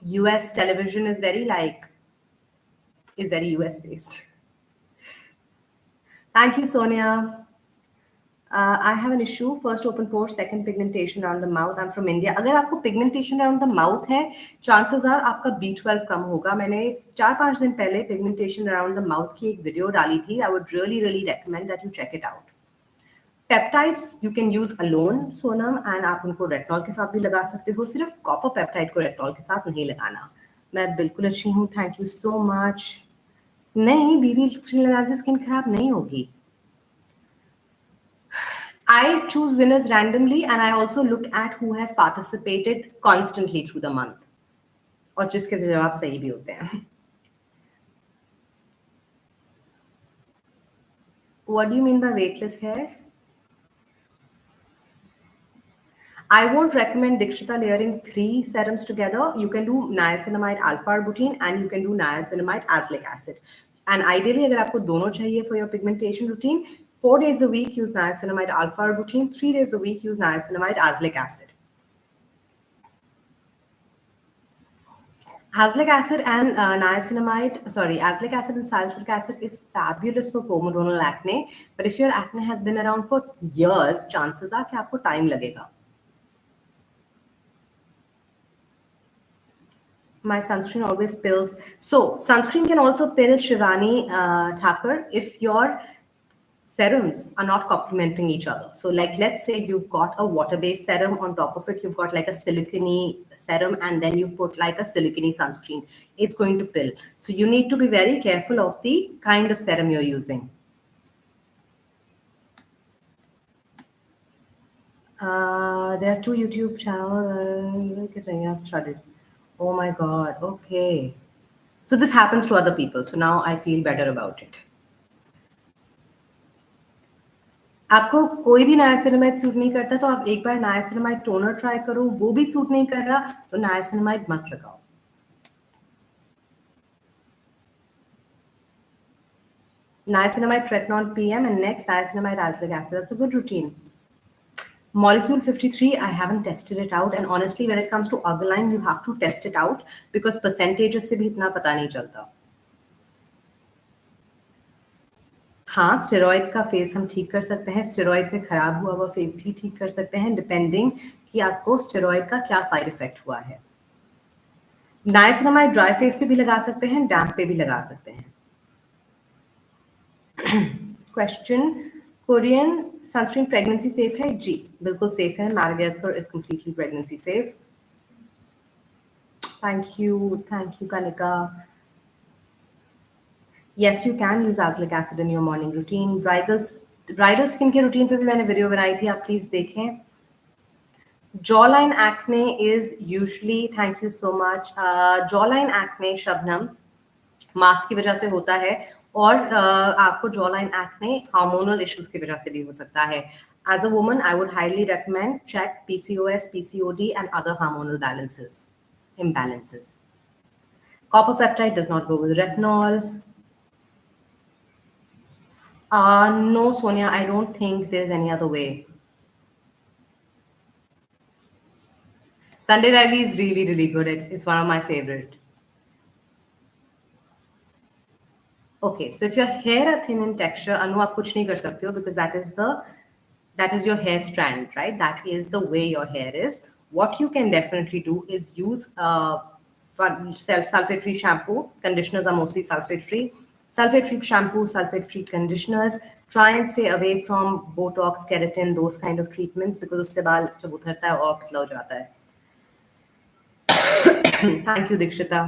US television is very US based. Thank you, Sonia. I have an issue. First open pore, second pigmentation around the mouth. I'm from India. अगर आपको pigmentation around the mouth है, chances are आपका B12 कम होगा. मैंने 4-5 दिन पहले pigmentation around the mouth की एक वीडियो डाली थी. I would really recommend that you check it out. Peptides you can use alone, Sonam, and आप उनको retinol के साथ भी लगा सकते हो. सिर्फ copper peptide को retinol के साथ नहीं लगाना. मैं बिल्कुल अच्छी हूँ. Thank you so much. नहीं, BB cream लगाने से skin खराब नहीं होगी. I choose winners randomly and I also look at who has participated constantly through the month. और जिसके जवाब सही भी होते हैं. What do you mean by weightless hair? I won't recommend Dikshita layering 3 serums together. You can do niacinamide alpha-arbutin and you can do niacinamide azelaic acid. And ideally, अगर आपको दोनों चाहिए for your pigmentation routine, 4 days a week use niacinamide alpha-arbutin, 3 days a week use niacinamide azelaic acid. Azelaic acid and azelaic acid and salicylic acid is fabulous for comedonal acne. But if your acne has been around for years, chances are कि आपको time लगेगा. My sunscreen always spills. So sunscreen can also pill, Shivani Thakur, if your serums are not complementing each other. So like, let's say you've got a water-based serum, on top of it, you've got like a silicone serum, and then you've put like a silicone sunscreen. It's going to pill. So you need to be very careful of the kind of serum you're using. There are 2 YouTube channels. I've started. Oh my God. Okay. So this happens to other people. So now I feel better about it. आपको कोई भी niacinamide suit नहीं करता तो आप एक बार niacinamide toner try करो, वो भी सूट नहीं कर रहा तो niacinamide मत लगाओ. Niacinamide tretinoin PM and next niacinamide azelaic acid. That's a good routine. Molecule 53, I haven't tested it out, and honestly when it comes to Argiline you have to test it out because percentages से भी इतना पता नहीं चलता. हाँ, steroid का face हम ठीक कर सकते हैं. स्टेरॉइड से खराब हुआ हुआ फेस भी ठीक कर सकते हैं डिपेंडिंग कि आपको स्टेरॉइड का क्या साइड इफेक्ट हुआ है. नाइसिनामाइड ड्राई फेस पे भी लगा सकते हैं, डैम्प पे भी लगा सकते हैं. Question, Korean sunscreen pregnancy safe है? जी बिल्कुल सेफ है. Madagascar is completely pregnancy safe. Thank you Kanika. Yes, you can use azelaic acid in your morning routine. Bridal skin care routine पे भी मैंने वीडियो बनाई थी, आप प्लीज देखें. Jawline acne is usually, thank you so much. Jawline acne, Shabnam, mask की वजह से होता है और आपको jawline acne hormonal issues की वजह से भी हो सकता है. As a woman, I would highly recommend check PCOS, PCOD and other hormonal imbalances. Copper peptide does not go with retinol. No, Sonia, I don't think there's any other way. Sunday Riley is really good. It's one of my favorite. Okay, so if your hair are thin in texture, Anu, आप कुछ नहीं कर सकते हो because that is your hair strand, right? That is the way your hair is. What you can definitely do is use sulfate-free shampoo. Conditioners are mostly sulfate-free. Sulfate-free shampoo, sulfate-free conditioners. Try and stay away from Botox, keratin, those kind of treatments because उससे बाल जब उतरता है और पतला हो जाता है. Thank you, Dikshita.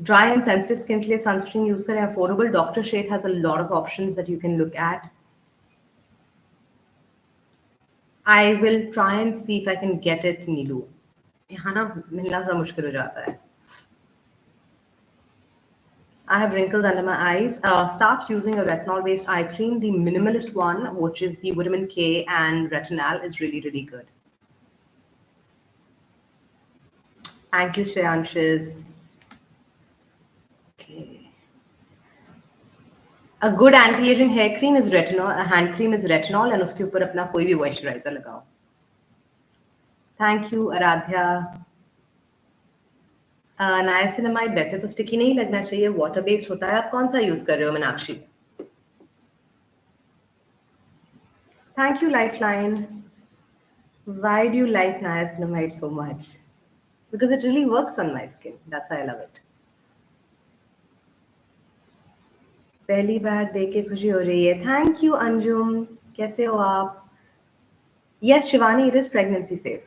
Dry and sensitive skin के लिए sunscreen use करें. Affordable. Dr. Sheth has a lot of options that you can look at. I will try and see if I can get it, Neelu. यहाँ ना मिलना थोड़ा मुश्किल हो जाता है. I have wrinkles under my eyes. Start using a retinol-based eye cream. The minimalist one, which is the vitamin K and retinol, is really good. Thank you, Shreyanshis. Okay. A good anti-aging hair cream is retinol. A hand cream is retinol, and उसके ऊपर अपना कोई भी moisturizer लगाओ. Thank you, Aradhya. Niacinamide वैसे तो sticky नहीं लगना चाहिए, वाटर बेस्ड होता है. आप कौन सा यूज कर रहे हो Meenakshi? Thank you lifeline. Why do you like niacinamide so much? Because it really works on my skin. That's why I love it. पहली बार देख के खुशी हो रही है. Thank you Anjum. कैसे हो आप? Yes, Shivani, it is pregnancy safe.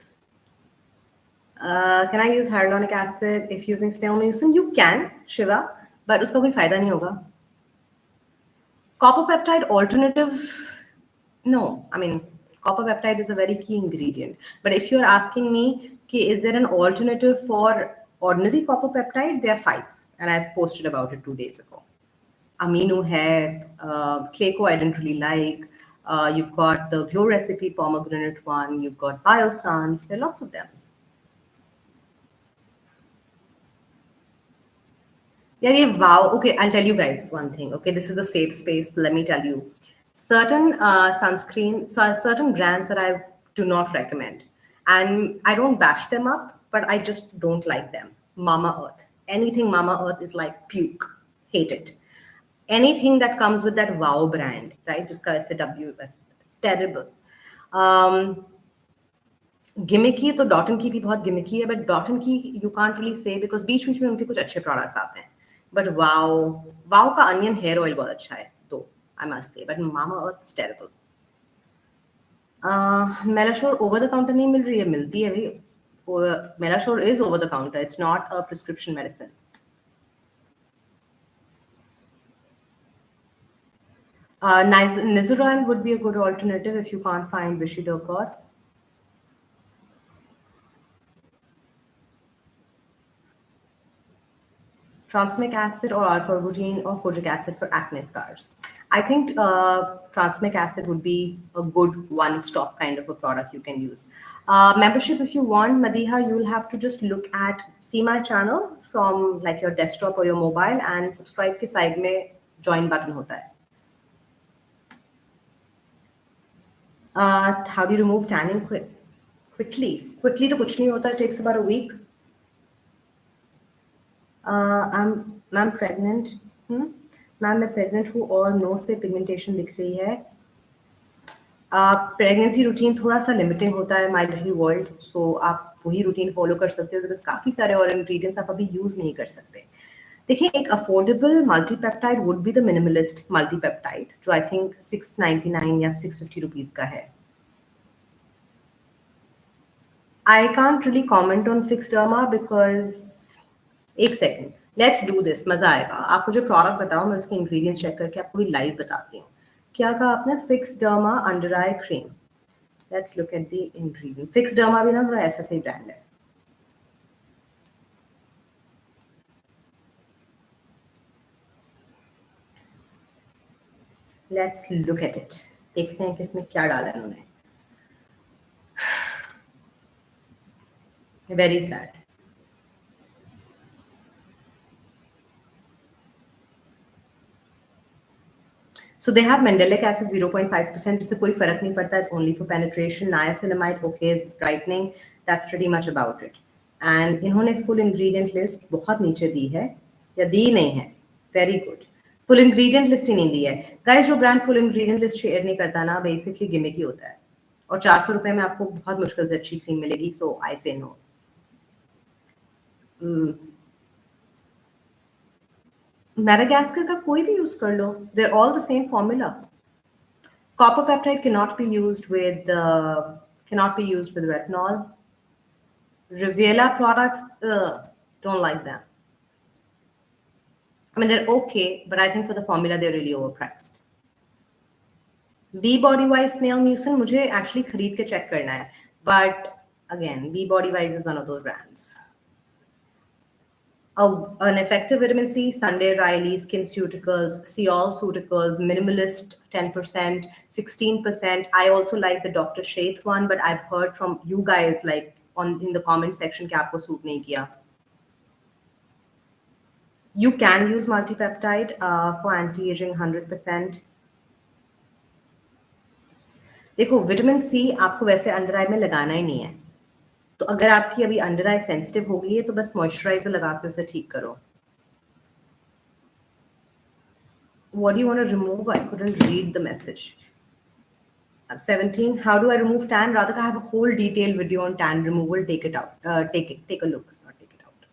Can I use hyaluronic acid if using snail mucin? You can, Shiva, but उसका कोई फायदा नहीं होगा. Copper peptide alternative? No, I mean, copper peptide is a very key ingredient. But if you're asking me, is there an alternative for ordinary copper peptide? There are five, and I posted about it 2 days ago. Amino hai, Clayco I didn't really like. You've got the Glow Recipe pomegranate one. You've got Biosans. There are lots of them. Yeah, wow. Okay, I'll tell you guys one thing. Okay, this is a safe space. Let me tell you. Certain certain brands that I do not recommend. And I don't bash them up, but I just don't like them. Mama Earth. Anything Mama Earth is like puke. Hate it. Anything that comes with that wow brand, right? Just guys say WS. Terrible. Um, Gimmicky, तो dot and की भी बहुत gimmicky है, but dot and की you can't really say because बीच बीच में उनके कुछ अच्छे प्रोडक्ट्स आते हैं. बट वाओ, वाओ का अनियन हेयर ऑयल बहुत अच्छा है, तो I must say. But mama earth terrible. Melashore over the counter नहीं मिल रही है, मिलती है भाई. Melashore is over the counter, it's not a prescription medicine. Nizoral would be a good alternative if you can't find Vichy Durkos. Transmic acid or alpha-butene or kojic acid for acne scars. I think transmic acid would be a good one-stop kind of a product you can use. Membership, if you want, Madiha, you'll have to just see my channel from like your desktop or your mobile, and subscribe के side में join button होता है. How do you remove tanning quickly? Quickly तो कुछ नहीं होता. It takes about a week. Ma'am pregnant. Ma'am मैं pregnant हूँ और नोज पे पिगमेंटेशन दिख रही है. प्रेगनेंसी रूटीन थोड़ा सा लिमिटिंग होता है माय लिटिल वर्ल्ड, सो आप वही रूटीन फॉलो कर सकते हो बिकॉज काफ़ी सारे और इंग्रेडिएंट्स आप अभी यूज़ नहीं कर सकते. देखिए, एक affordable multipeptide would be the minimalist multipeptide, जो आई थिंक 699 या 650 रुपीज़ का है. I can't really comment on Fixderma because एक सेकेंड, लेट्स डू दिस, मजा आएगा. आप मुझे प्रोडक्ट बताओ, मैं उसके इंग्रेडिएंट्स चेक करके आपको भी लाइव बताती हूँ. क्या कहा आपने? Fix derma under eye cream. Let's look at the ingredient. Fix derma भी ना थोड़ा ऐसा सही ब्रांड है. Let's look at it. देखते हैं कि इसमें क्या डाला है उन्होंने. Very sad. So they have mandelic acid 0.5%, जिससे कोई फर्क नहीं पड़ता. It's only for penetration. Niacinamide, okay, is brightening. That's pretty much about it. And इन्होंने full ingredient list बहुत नीचे दी है, या दी नहीं है. Very good. Full ingredient list ही नहीं दी है. Guys, जो brand full ingredient list share नहीं करता ना, basically gimmicky होता है. और 400 रुपए में आपको बहुत मुश्किल से अच्छी क्रीम मिलेगी. So I say no. Madagascar का कोई भी यूज कर लो. They're all the same formula. Copper peptide cannot be used with retinol. Rivela products, don't like them. I mean, they're okay, but I think for the formula they're really overpriced. B Body Wise Snail Mucin मुझे actually खरीद के check करना है, but again, B Body Wise is one of those brands. An effective vitamin C, Sunday Riley, SkinCeuticals, Ciol Ceuticals, Minimalist 10%, 16%. I also like the Dr. Shaith one, but I've heard from you guys like in the comment section कि आपको suit नहीं किया. You can use multipeptide for anti-aging 100%. देखो, vitamin C आपको वैसे under आई में लगाना ही नहीं है. तो अगर आपकी अभी अंडर आई सेंसिटिव हो गई है तो बस मॉइस्चराइजर लगा के उसे ठीक करो. What do you want to remove? I couldn't read the message. 17. How do I remove tan? Radhika, I have a whole detailed video on tan removal. Take it out. Take a look. Not take it out.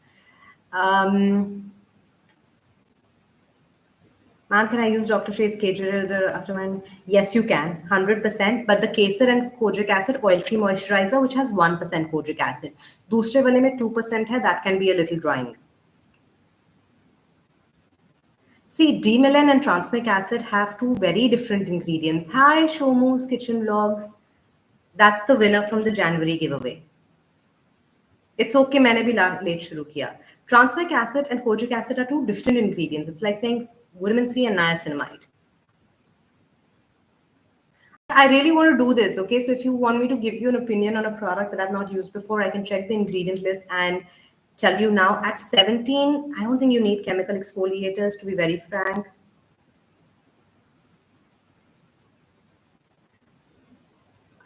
Ma'am, can I use Dr. Shades Kajal after mine? Yes, you can. 100%. But the Kesar and kojic acid oil-free moisturizer, which has 1% kojic acid. दूसरे वाले में 2% है. That can be a little drying. See, D-Melan and transmic acid have two very different ingredients. Hi, Shomu's Kitchen Vlogs. That's the winner from the January giveaway. It's okay, मैंने भी late शुरू किया. Transmic acid and kojic acid are two different ingredients. It's like saying vitamin C and niacinamide. I really want to do this, okay? So if you want me to give you an opinion on a product that I've not used before, I can check the ingredient list and tell you now. At 17, I don't think you need chemical exfoliators, to be very frank.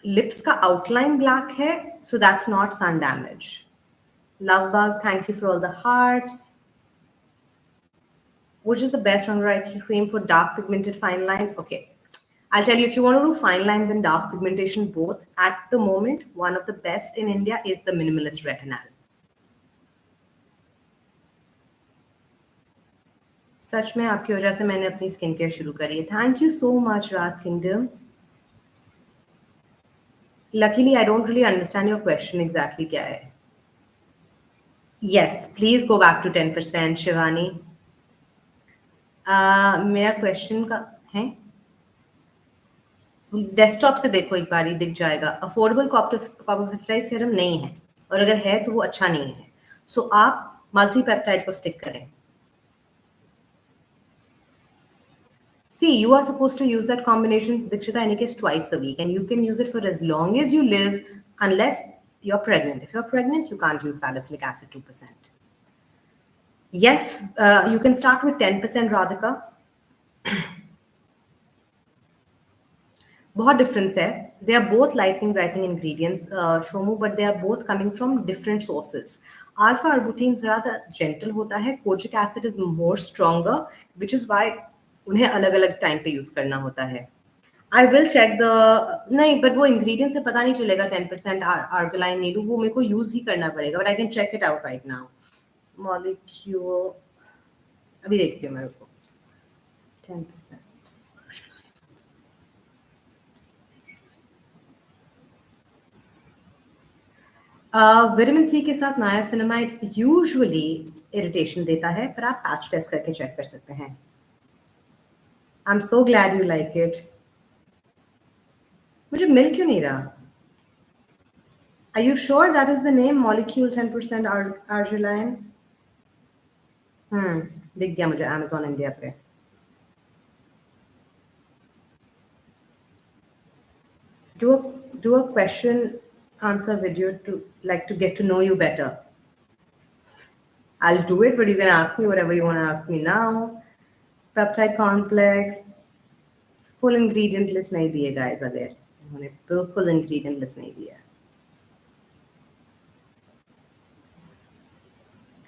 Lips ka outline black hai, so that's not sun damage. Love Bug, thank you for all the hearts. Which is the best under eye cream for dark pigmented fine lines? Okay, I'll tell you, if you want to do fine lines and dark pigmentation both, at the moment, one of the best in India is the Minimalist Retinol. सच में आपकी वजह से मैंने अपनी skin care शुरू करी है. Thank you so much, Ras Kingdom. Luckily, I don't really understand your question exactly क्या है. Yes, please go back to 10%, Shivani. मेरा क्वेश्चन का है, डेस्कटॉप से देखो एक बार ही दिख जाएगा. अफोर्डेबल कॉपर सीरम नहीं है, और अगर है तो वो अच्छा नहीं है. सो आप मल्टी पेप्टाइड को स्टिक करें. See, you are supposed to use that combination, Dikshita, in case twice a week, and you can use it for as long as you live, unless you're pregnant. If you're pregnant, you can't use salicylic acid 2%. Yes, you can start with 10%, Radhika. बहुत difference है. They are both lightening brightening ingredients, Shomu, but they are both coming from different sources. Alpha arbutin ज़्यादा gentle होता है. Kojic acid is more stronger, which is why उन्हें अलग-अलग time पे use करना होता है. I will check the नहीं, but वो इंग्रेडिएंट से पता नहीं चलेगा 10% आर्गिलाइन नीडू, वो मेरे को यूज ही करना पड़ेगा. But I can check it out right now. Molecule अभी देखती हूँ मेरे को 10%. विटामिन सी के साथ नायासिनामाइड यूजुअली इरिटेशन देता है, पर आप पैच टेस्ट करके चेक कर सकते हैं. I'm so glad you like it. मुझे मिल क्यों नहीं रहा? Are you sure that is the name? Molecule 10% arginine. दिख गया मुझे Amazon India पे. Do a question answer video to get to know you better. I'll do it, but you can ask me whatever you want to ask me now. Peptide complex, full ingredient list नहीं दिए guys अगर उन्होंने बिल्कुल ingredient list नहीं दिया.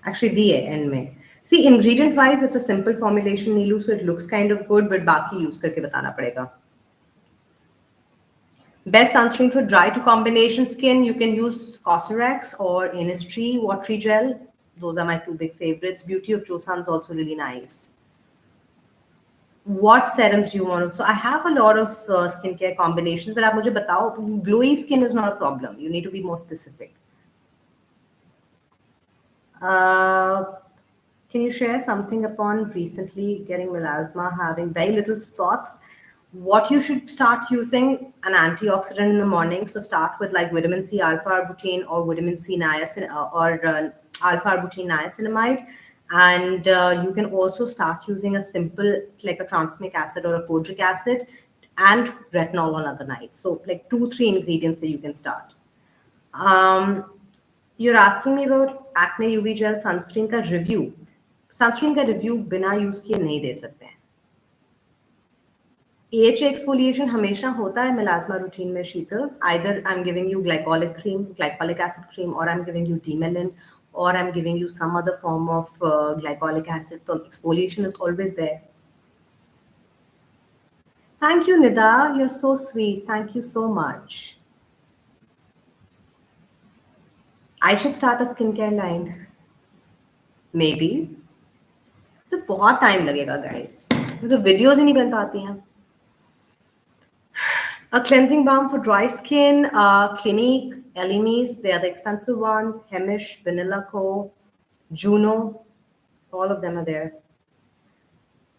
Actually दिए end में. See, ingredient wise it's a simple formulation Neelu, so it looks kind of good, but बाकी use करके बताना पड़ेगा. Best sunscreen for dry to combination skin, you can use Cosrx or Innisfree watery gel. Those are my two big favorites. Beauty of Joseon is also really nice. What serums do you want? So I have a lot of skincare combinations, but आप मुझे बताओ, glowy skin is not a problem. You need to be more specific. Can you share something upon recently getting melasma, having very little spots? What you should start using an antioxidant in the morning. So start with like vitamin C alpha arbutin or vitamin C niacin or alpha arbutin niacinamide. And you can also start using a simple like a transmic acid or a kojic acid and retinol on other nights. So like 2-3 ingredients that you can start. You're asking me about acne UV gel sunscreen का review. Sunscreen का review बिना use किए नहीं दे सकते हैं. AHA exfoliation हमेशा होता है melasma routine में शीतल. Either I'm giving you glycolic cream, glycolic acid cream, or I'm giving you D-melon, or I'm giving you some other form of glycolic acid. So exfoliation is always there. Thank you, Nida. You're so sweet. Thank you so much. I should start a skincare line. Maybe. तो बहुत time लगेगा guys. तो videos ही नहीं बन पाती हैं. A cleansing balm for dry skin, Clinique, Elemis, they are the expensive ones. Hemish, Vanilla Co, Juno, all of them are there.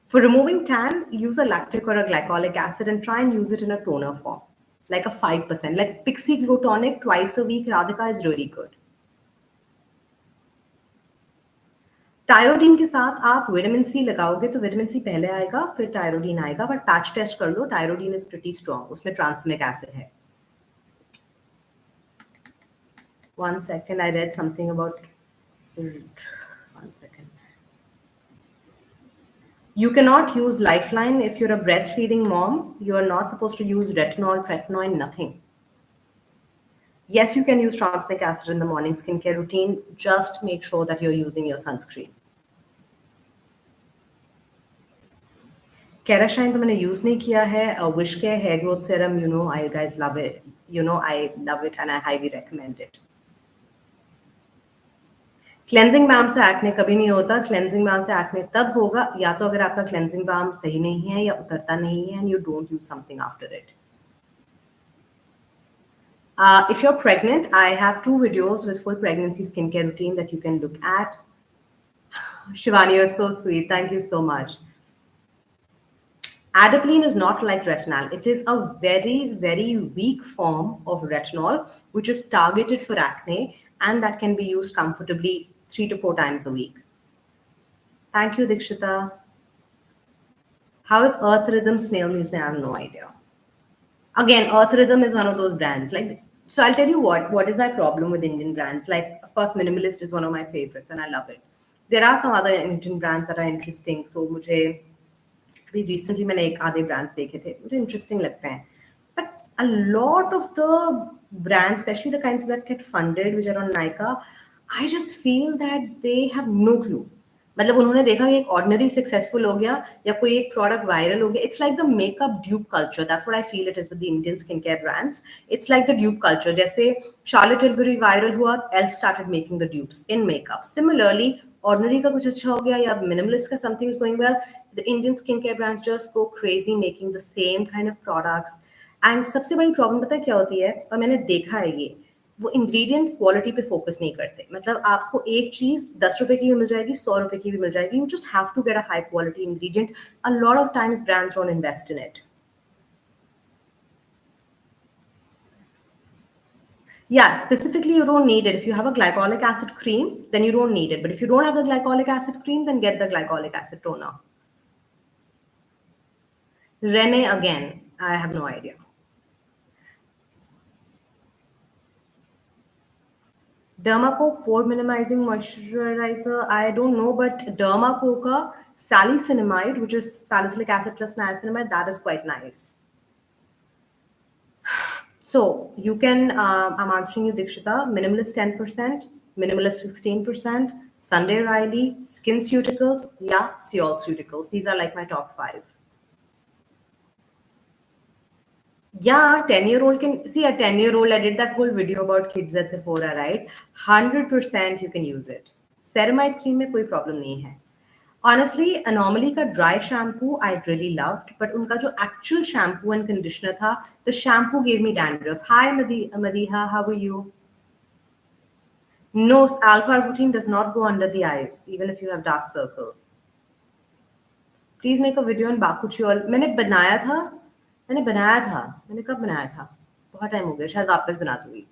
For removing tan, use a lactic or a glycolic acid and try and use it in a toner form, like a 5%. Like Pixie Glow Tonic twice a week, Radhika is really good. टायरोडीन के साथ आप vitamin C लगाओगे तो vitamin C पहले आएगा फिर टायरोडीन आएगा, but patch test कर लो, टायरोडीन इज प्रीटी स्ट्रॉन्ग, उसमें ट्रांसमिक एसिड है. 1 second, I read something about. 1 second. You cannot use Lifeline if you're a breastfeeding mom. You are not supposed to use retinol, tretinoin, nothing. Yes, you can use transmic acid in the morning skincare routine. Just make sure that you're using your sunscreen. Kerashine तो मैंने use नहीं किया है. Wish Care hair growth serum, you know, I guys love it. You know, I love it and I highly recommend it. Cleansing balm से acne कभी नहीं होता. Cleansing balm से एक्ने तब होगा या तो अगर आपका क्लेंजिंग बाम सही नहीं है या उतरता नहीं है, and you don't use something after it. If you're pregnant, I have 2 videos with full pregnancy skincare routine that you can look at. Shivani, you're so sweet. Thank you so much. Adapalene is not like retinol. It is a very, very weak form of retinol, which is targeted for acne, and that can be used comfortably 3 to 4 times a week. Thank you, Dikshita. How is Earth Rhythm snail mucin? I have no idea. Again, Earth Rhythm is one of those brands. Like, so I'll tell you what is my problem with Indian brands. Like, of course, Minimalist is one of my favorites, and I love it. There are some other Indian brands that are interesting. So मुझे अभी recently मैंने एक आधे brands देखे थे, मुझे interesting लगते हैं. But a lot of the brands, especially the kinds that get funded, which are on Nykaa, I just feel that they have no clue. मतलब उन्होंने देखा कि एक ऑर्डिनरी सक्सेसफुल हो गया या कोई एक प्रोडक्ट वायरल हो गया. It's like the makeup dupe culture. That's what I feel it is with the Indian skin care brands. It's like the dupe culture. जैसे शार्लेट टिलबरी वायरल हुआ, elf started making the dupes in makeup. Similarly ordinary का कुछ अच्छा हो गया या minimalist का something is going well, the Indian skin care brands just go crazy making the same kind of products. And सबसे बड़ी प्रॉब्लम पता है क्या होती है, और मैंने देखा है ये, वो इंग्रेडिएंट क्वालिटी पे फोकस नहीं करते. मतलब आपको एक चीज 10 रुपए की भी मिल जाएगी, 100 रुपए की भी मिल जाएगी. You just have to get a high quality ingredient. A lot of times brands don't invest in it. Yeah, specifically you don't need it. If you have a glycolic acid cream, then you don't need it. But if you don't have the glycolic acid cream, then get the glycolic acid toner. Rene again, I have no idea. Dermaco pore minimizing moisturizer, I don't know, but Dermaco ka salicylamide, which is salicylic acid plus niacinamide, that is quite nice. So you can, I'm answering you, Dikshita, minimalist 10%, minimalist 16%, Sunday Riley, SkinCeuticals, yeah, SealCeuticals. These are like my top 5. Yeah, 10-year-old can see a 10-year-old. I did that whole video about kids at Sephora, right? 100% you can use it. Ceramide cream में कोई problem नहीं है. Honestly, Anomaly का dry shampoo I really loved, but उनका जो actual shampoo and conditioner था, the shampoo gave me dandruff. Hi, Madiha, how are you? No, alpha routine does not go under the eyes, even if you have dark circles. Please make a video on bakuchiol. मैंने बनाया था. मैंने कब बनाया था? बहुत time हो गया, शायद वापस बना दूंगी.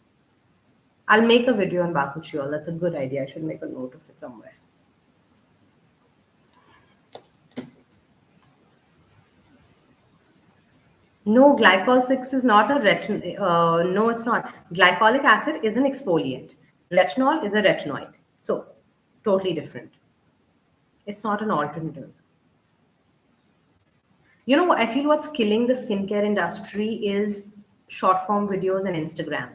I'll make a video on bakuchiol. That's a good idea. I should make a note of it somewhere. No, glycol 6 is not a retinol. No, it's not. Glycolic acid is an exfoliant. Retinol is a retinoid. So, totally different. It's not an alternative. You know, I feel what's killing the skincare industry is short form videos and Instagram,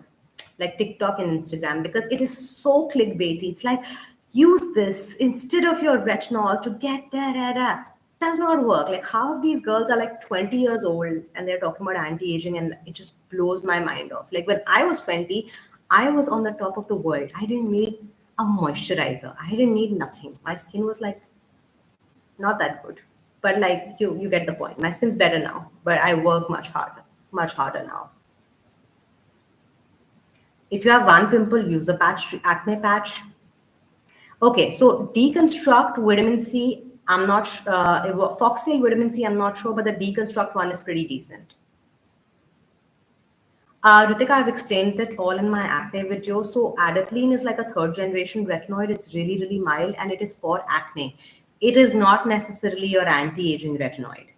like TikTok and Instagram, because it is so clickbaity. It's like, use this instead of your retinol to get da da da. Does not work. Like, half of these girls are like 20 years old and they're talking about anti aging, and it just blows my mind off. Like, when I was 20, I was on the top of the world. I didn't need a moisturizer, I didn't need nothing. My skin was like not that good, but like you get the point. My skin's better now, but I work much harder now. If you have one pimple, use a patch, acne patch. Okay, so deconstruct vitamin C, I'm not foxtail vitamin C, I'm not sure, but the deconstruct one is pretty decent. Ritika, I've explained that all in my acne video. So adapalene is like a third generation retinoid. It's really, really mild and it is for acne. It is not necessarily your anti-aging retinoid.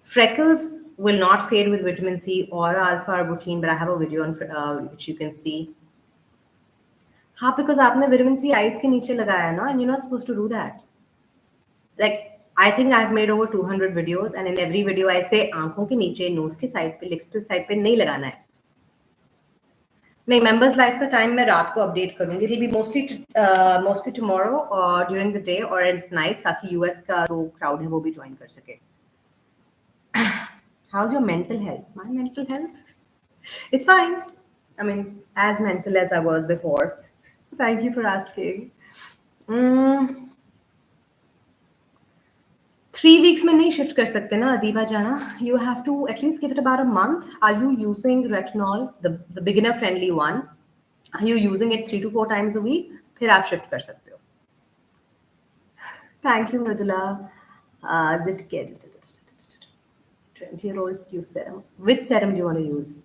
Freckles will not fade with vitamin C or alpha arbutin, but I have a video on which you can see. हाँ, because आपने vitamin C eyes के नीचे लगाया ना, and you're not supposed to do that. Like, I think I've made over 200 videos, and in every video I say आंखों के नीचे, nose के side पे, lips के side पे नहीं लगाना है. नहीं, members live का time मैं रात को update करूँगी. It'll be mostly tomorrow or during the day or at night, ताकि US का जो crowd है वो भी join कर सके. How's your mental health? My mental health? It's fine. I mean, as mental as I was before. Thank you for asking. 3 weeks में नहीं shift कर सकते ना अदीबा जाना. You have to at least give it about a month. Are you using retinol, the beginner friendly one? Are you using it 3 to 4 times a week? फिर आप shift कर सकते हो. Thank you, Mridula. 20-year-old use serum. Which serum do you want to use?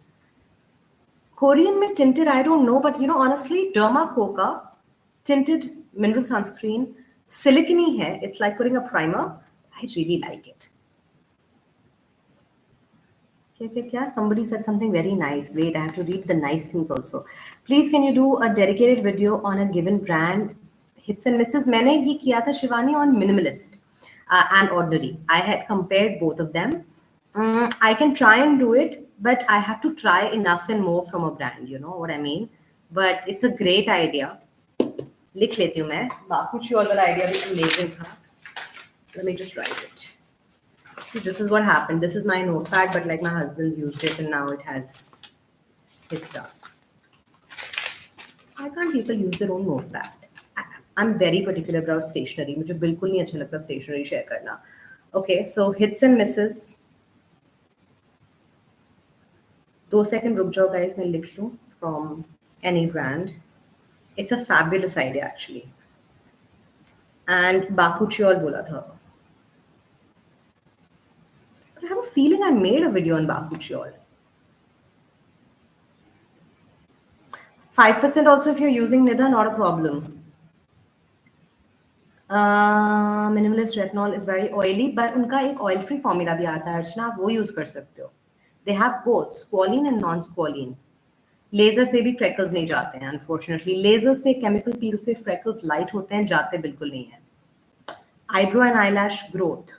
Korean में tinted, I don't know, but you know, honestly, Derma Coca tinted mineral sunscreen, silicone hai. It's like putting a primer. I really like it. Somebody said something very nice. Wait, I have to read the nice things also. Please, can you do a dedicated video on a given brand? Hits and misses. मैंने ये किया था Shivani on Minimalist and Ordinary. I had compared both of them. I can try and do it, but I have to try enough and more from a brand. You know what I mean? But it's a great idea. लिख लेती हूँ मैं. कुछ और वाला idea भी amazing था. Let me just write it. See, this is what happened. This is my notepad, but like my husband's used it and now it has his stuff. Why can't people use their own notepad? I'm very particular about stationery. मुझे बिल्कुल नहीं अच्छा लगता stationery share करना. Okay, so hits and misses. 2 seconds रुक जाओ guys, मैं लिख लूँ from any brand. It's a fabulous idea actually. And Bakuchiol बोला था. I have a feeling I made a video on Bakuchiol. 5% also if you're using Nidha, not a problem. Minimalist retinol is very oily, but उनका एक oil free formula भी आता है अर्चना, आप वो use कर सकते हो. They have both squalene and non-squalene. Laser से भी freckles नहीं जाते हैं unfortunately. लेजर से chemical peel से freckles light होते हैं, जाते बिल्कुल नहीं हैं. Eyebrow and eyelash growth.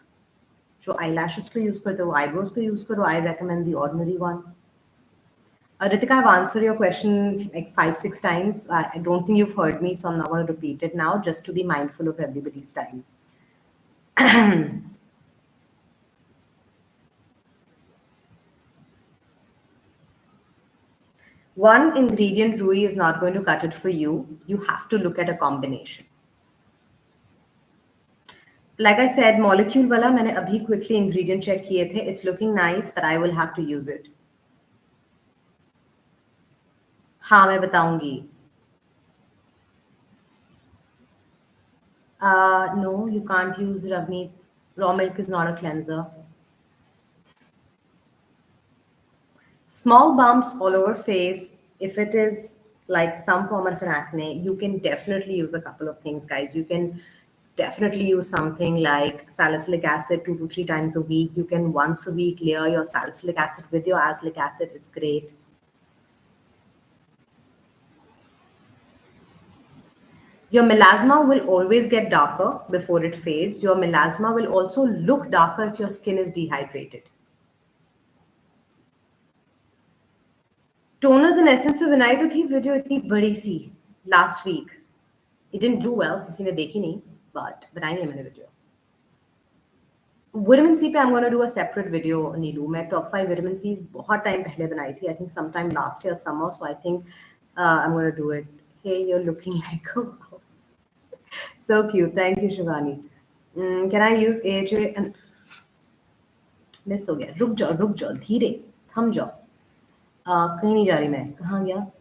जो eyelashes पे use करते हो, eyebrows पे use करो. I recommend the ordinary one. Ritika, I've answered your question like 5-6 times. I don't think you've heard me, so I'm not going to repeat it now, just to be mindful of everybody's time. One ingredient, Rui, is not going to cut it for you. You have to look at a combination. Like I said, molecule wala मैंने अभी quickly ingredient check किए थे. It's looking nice, but I will have to use it. हाँ, मैं बताऊंगी. No, you can't use Ravneet. Raw milk is not a cleanser. Small bumps all over face. If it is like some form of an acne, you can definitely use a couple of things, guys. You can definitely use something like salicylic acid 2 to 3 times a week. You can once a week layer your salicylic acid with your azelaic acid. It's great. Your melasma will always get darker before it fades. Your melasma will also look darker if your skin is dehydrated. Toners and essence पे बनाई तो थी video इतनी बड़ी सी last week. It didn't do well, किसी ने देखी नहीं, बट बनाई है मैंने वीडियो. विटामिन सी पे I am gonna do a separate video Neelu. मैं टॉप 5 विटामिन सी बहुत टाइम पहले बनाई थी, I think some time last year summer, so I think I am gonna do it. Hey you are looking like so cute. Thank you Shivani. Can I use AJ and miss हो गया. रुक जाओ धीरे, थम जाओ. कहीं नहीं जा रही मैं, कहाँ गया?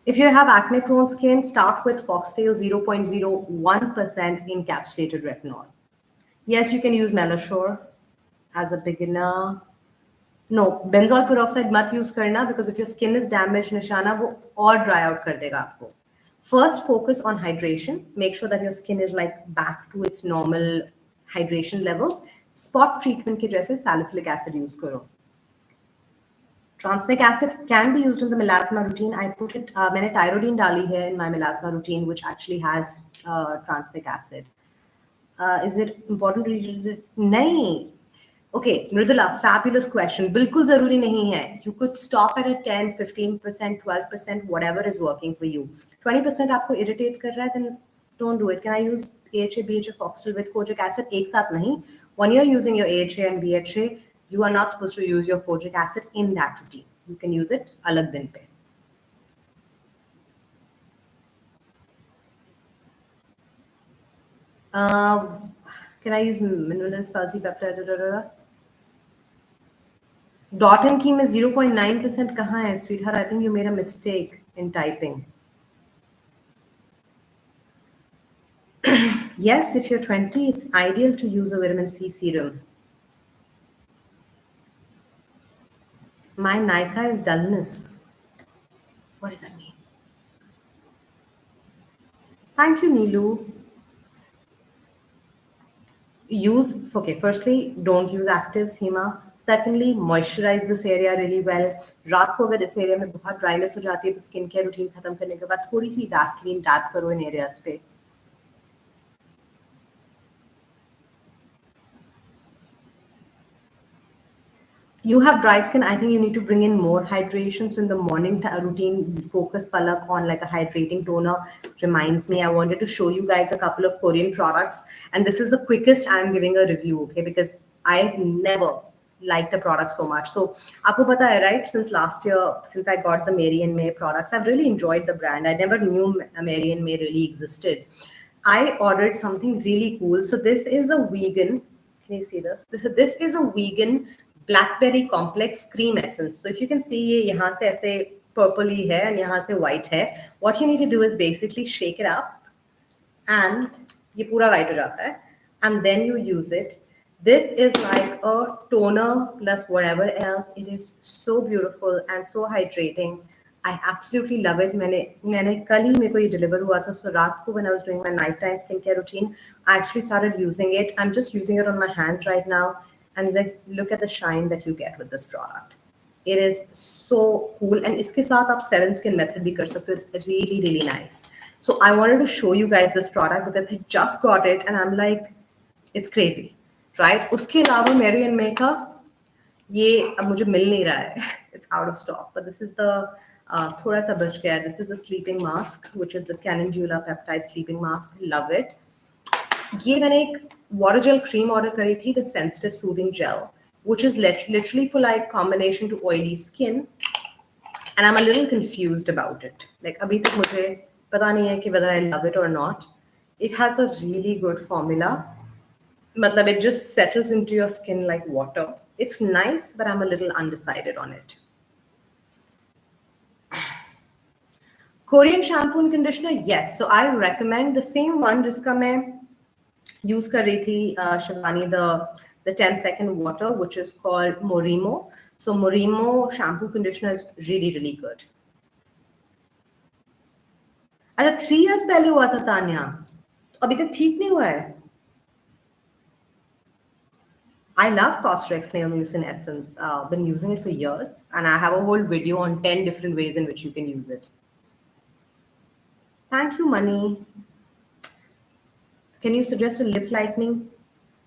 If you have acne prone skin, start with Foxtail 0.01% encapsulated retinol. Yes, you can use Melashore as a beginner. No, benzoyl peroxide मत use करना, because if your skin is damaged, निशाना वो और dry out कर देगा आपको. First, focus on hydration. Make sure that your skin is like back to its normal hydration levels. Spot treatment के जैसे salicylic acid use करो. Transmanic acid can be used in the melasma routine. I put it, मैंने thyroidine डाली है in my melasma routine, which actually has transmanic acid. Is it important to use it? नहीं. Okay, Mridula, fabulous question. बिल्कुल ज़रूरी नहीं है. You could stop at a 10, 15%, 12%, whatever is working for you. 20% आपको irritate कर रहा है, then don't do it. Can I use AHA, BHA, Foxtail with kojic acid? एक साथ नहीं. When you're using your AHA and BHA, you are not supposed to use your kojic acid in that routine. You can use it alag din pe. Can I use minerals, palsy, peptide? Dot and Keem is 0.9%. Kahan hai, sweetheart? I think you made a mistake in typing. Yes, if you're 20, it's ideal to use a vitamin C serum. My Nika is dullness. What does that mean? Thank you, Neelu. Firstly, don't use actives, Hema. Secondly, moisturize this area really well. रात को अगर इस area में बहुत dryness हो जाती है तो स्किन केयर रूटीन खत्म करने के बाद थोड़ी सी वैसलीन टैप करो इन एरियाज पे. You have dry skin, I think you need to bring in more hydration. So in the morning routine, focus Palak on like a hydrating toner. Reminds me, I wanted to show you guys a couple of Korean products. And this is the quickest I'm giving a review, okay? Because I've never liked a product so much. So, aapko pata hai, right? Since last year, since I got the Mary and May products, I've really enjoyed the brand. I never knew Mary and May really existed. I ordered something really cool. So this is a vegan, can you see this? This is a vegan blackberry complex cream essence. So if you can see, ये यहाँ से ऐसे purple ही है and यहाँ से white है. What you need to do is basically shake it up and ये पूरा white हो जाता है and then you use it. This is like a toner plus whatever else. It is so beautiful and so hydrating. I absolutely love it. मैंने कल ही मेरे को ये deliver हुआ था. So रात को when I was doing my nighttime skincare routine, I actually started using it. I'm just using it on my hands right now. And then look at the shine that you get with this product. It is so cool. And इसके साथ आप 7 skin method भी कर सकते हो. It's really, really nice. So I wanted to show you guys this product because I just got it and I'm like, it's crazy, right? उसके अलावा Mary and May का ये अब मुझे मिल नहीं रहा है. It's out of stock. But this is the थोड़ा सा बच गया. This is the sleeping mask, which is the Calendula peptide sleeping mask. Love it. ये मैंने एक water gel cream order करी थी, the sensitive soothing gel, which is literally for like combination to oily skin, and I'm a little confused about it. Like अभी तक मुझे पता नहीं है कि whether I love it or not. It has a really good formula. मतलब it just settles into your skin like water. It's nice, but I'm a little undecided on it. Korean shampoo and conditioner, yes. So I recommend the same one जिसका मैं use कर रही थी Shivani, the 10-second water, which is called Morimo. So Morimo shampoo conditioner is really, really good. अच्छा 3 years पहले हुआ था तान्या, अभी तक ठीक नहीं हुआ है. I love Cosrx Nail Mucin Essence. Been using it for years, and I have a whole video on 10 different ways in which you can use it. Thank you, Money. Can you suggest a lip lightening?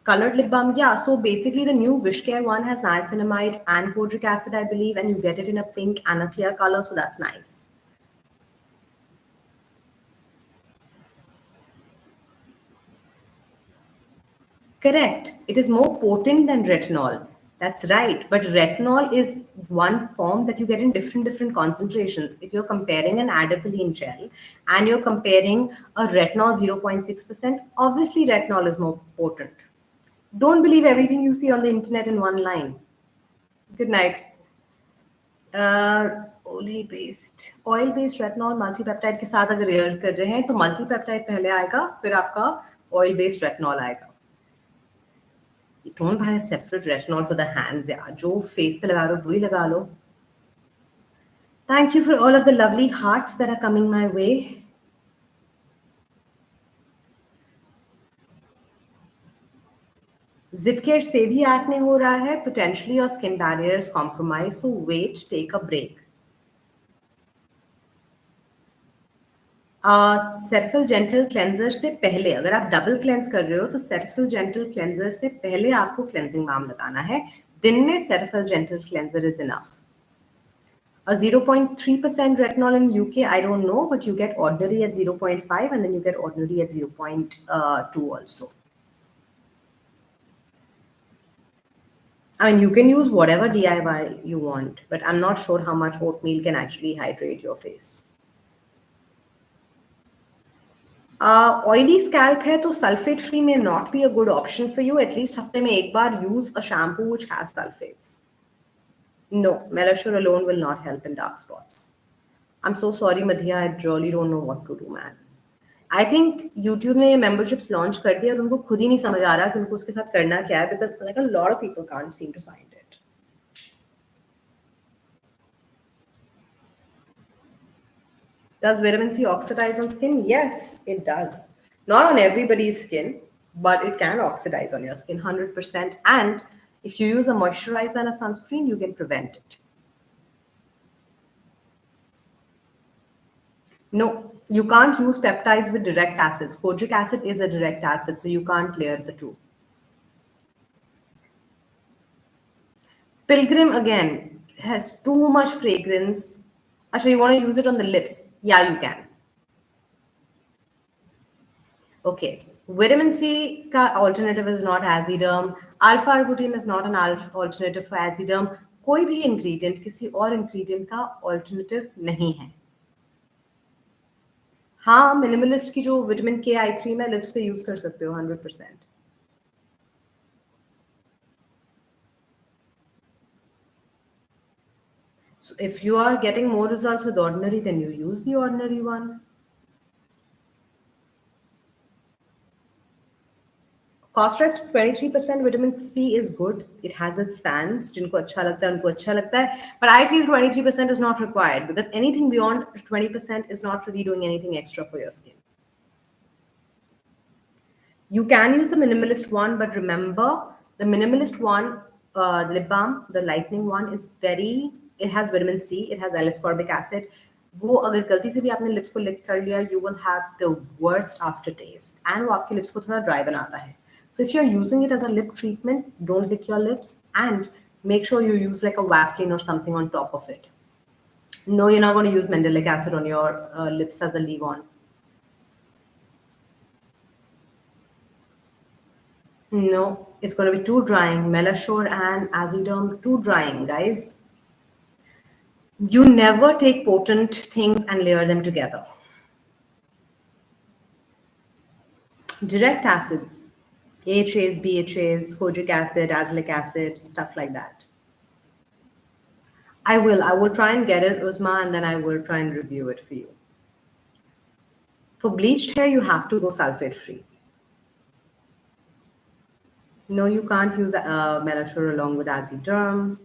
Colored lip balm? Yeah, so basically the new Wish Care one has niacinamide and kojic acid, I believe, and you get it in a pink and a clear color, so that's nice. Correct. It is more potent than retinol. That's right. But retinol is one form that you get in different concentrations. If you're comparing an adipalene gel and you're comparing a retinol 0.6%, obviously retinol is more potent. Don't believe everything you see on the internet in one line. Good night. Oil based retinol multipeptide के साथ अगर react कर रहे हैं तो मल्टीपेप्टाइड पहले आएगा फिर आपका ऑयल बेस्ड रेटिनॉल आएगा. Don't buy a separate retinol for the hands, यार. जो face पे लगा लो वही लगा लो. Thank you for all of the lovely hearts that are coming my way. Zitcare से भी acne हो रहा है. Potentially your skin barrier is compromised, so wait, take a break. Cetaphil gentle cleanser से पहले अगर आप डबल क्लेंस कर रहे हो तो सेरेफिल जेंटल क्लेंजर से पहले आपको क्लेंजिंग बाम लगाना है. दिन में Cetaphil gentle cleanser is enough. A 0.3% retinol in UK, I don't know, but you get ordinary at 0.5 and then you get ordinary at 0.2 also. I mean, you can use whatever DIY you want, but I'm not sure how much oatmeal can actually hydrate your face. Oily scalp है तो sulfate free may not be a good option for you. At least हफ्ते में एक बार use a shampoo which has sulfates. No, Melashore alone will not help in dark spots. I'm so sorry, Madhya. I really don't know what to do, man. I think YouTube ने ये memberships launch कर दिया और उनको खुद ही नहीं समझ आ रहा कि उनको उसके साथ करना क्या है because like a lot of people can't seem to find it. Does vitamin C oxidize on skin? Yes, it does. Not on everybody's skin, but it can oxidize on your skin 100%. And if you use a moisturizer and a sunscreen, you can prevent it. No, you can't use peptides with direct acids. Kojic acid is a direct acid, so you can't layer the two. Pilgrim again has too much fragrance. Actually, you want to use it on the lips? Yeah, you can. Okay. Vitamin C का alternative is not aziderm. Alpha arbutin is not an alternative for aziderm. कोई भी ingredient किसी और ingredient का alternative नहीं है. हाँ, minimalist की जो vitamin K eye cream है lips पे use कर सकते हो 100%. So if you are getting more results with ordinary, then you use the ordinary one. Costrex 23% vitamin C is good. It has its fans. जिनको अच्छा लगता है उनको अच्छा लगता है. But I feel 23% is not required because anything beyond 20% is not really doing anything extra for your skin. You can use the minimalist one, but remember the minimalist one, the lip balm, the lightening one is it has vitamin C, it has L-ascorbic acid. वो अगर गलती से भी आपने lips को lick कर लिया, you will have the worst aftertaste. And वो आपके lips को थोड़ा dry बनाता है. So if you're using it as a lip treatment, don't lick your lips and make sure you use like a Vaseline or something on top of it. No, you're not going to use mandelic acid on your lips as a leave-on. No, it's going to be too drying. Melashore and Aziderm, too drying, guys. You never take potent things and layer them together. Direct acids, AHAs, BHAs, kojic acid, azelaic acid, stuff like that. I will try and get it, Uzma, and then I will try and review it for you. For bleached hair, you have to go sulfate free. No, you can't use Melashore along with Aziderm.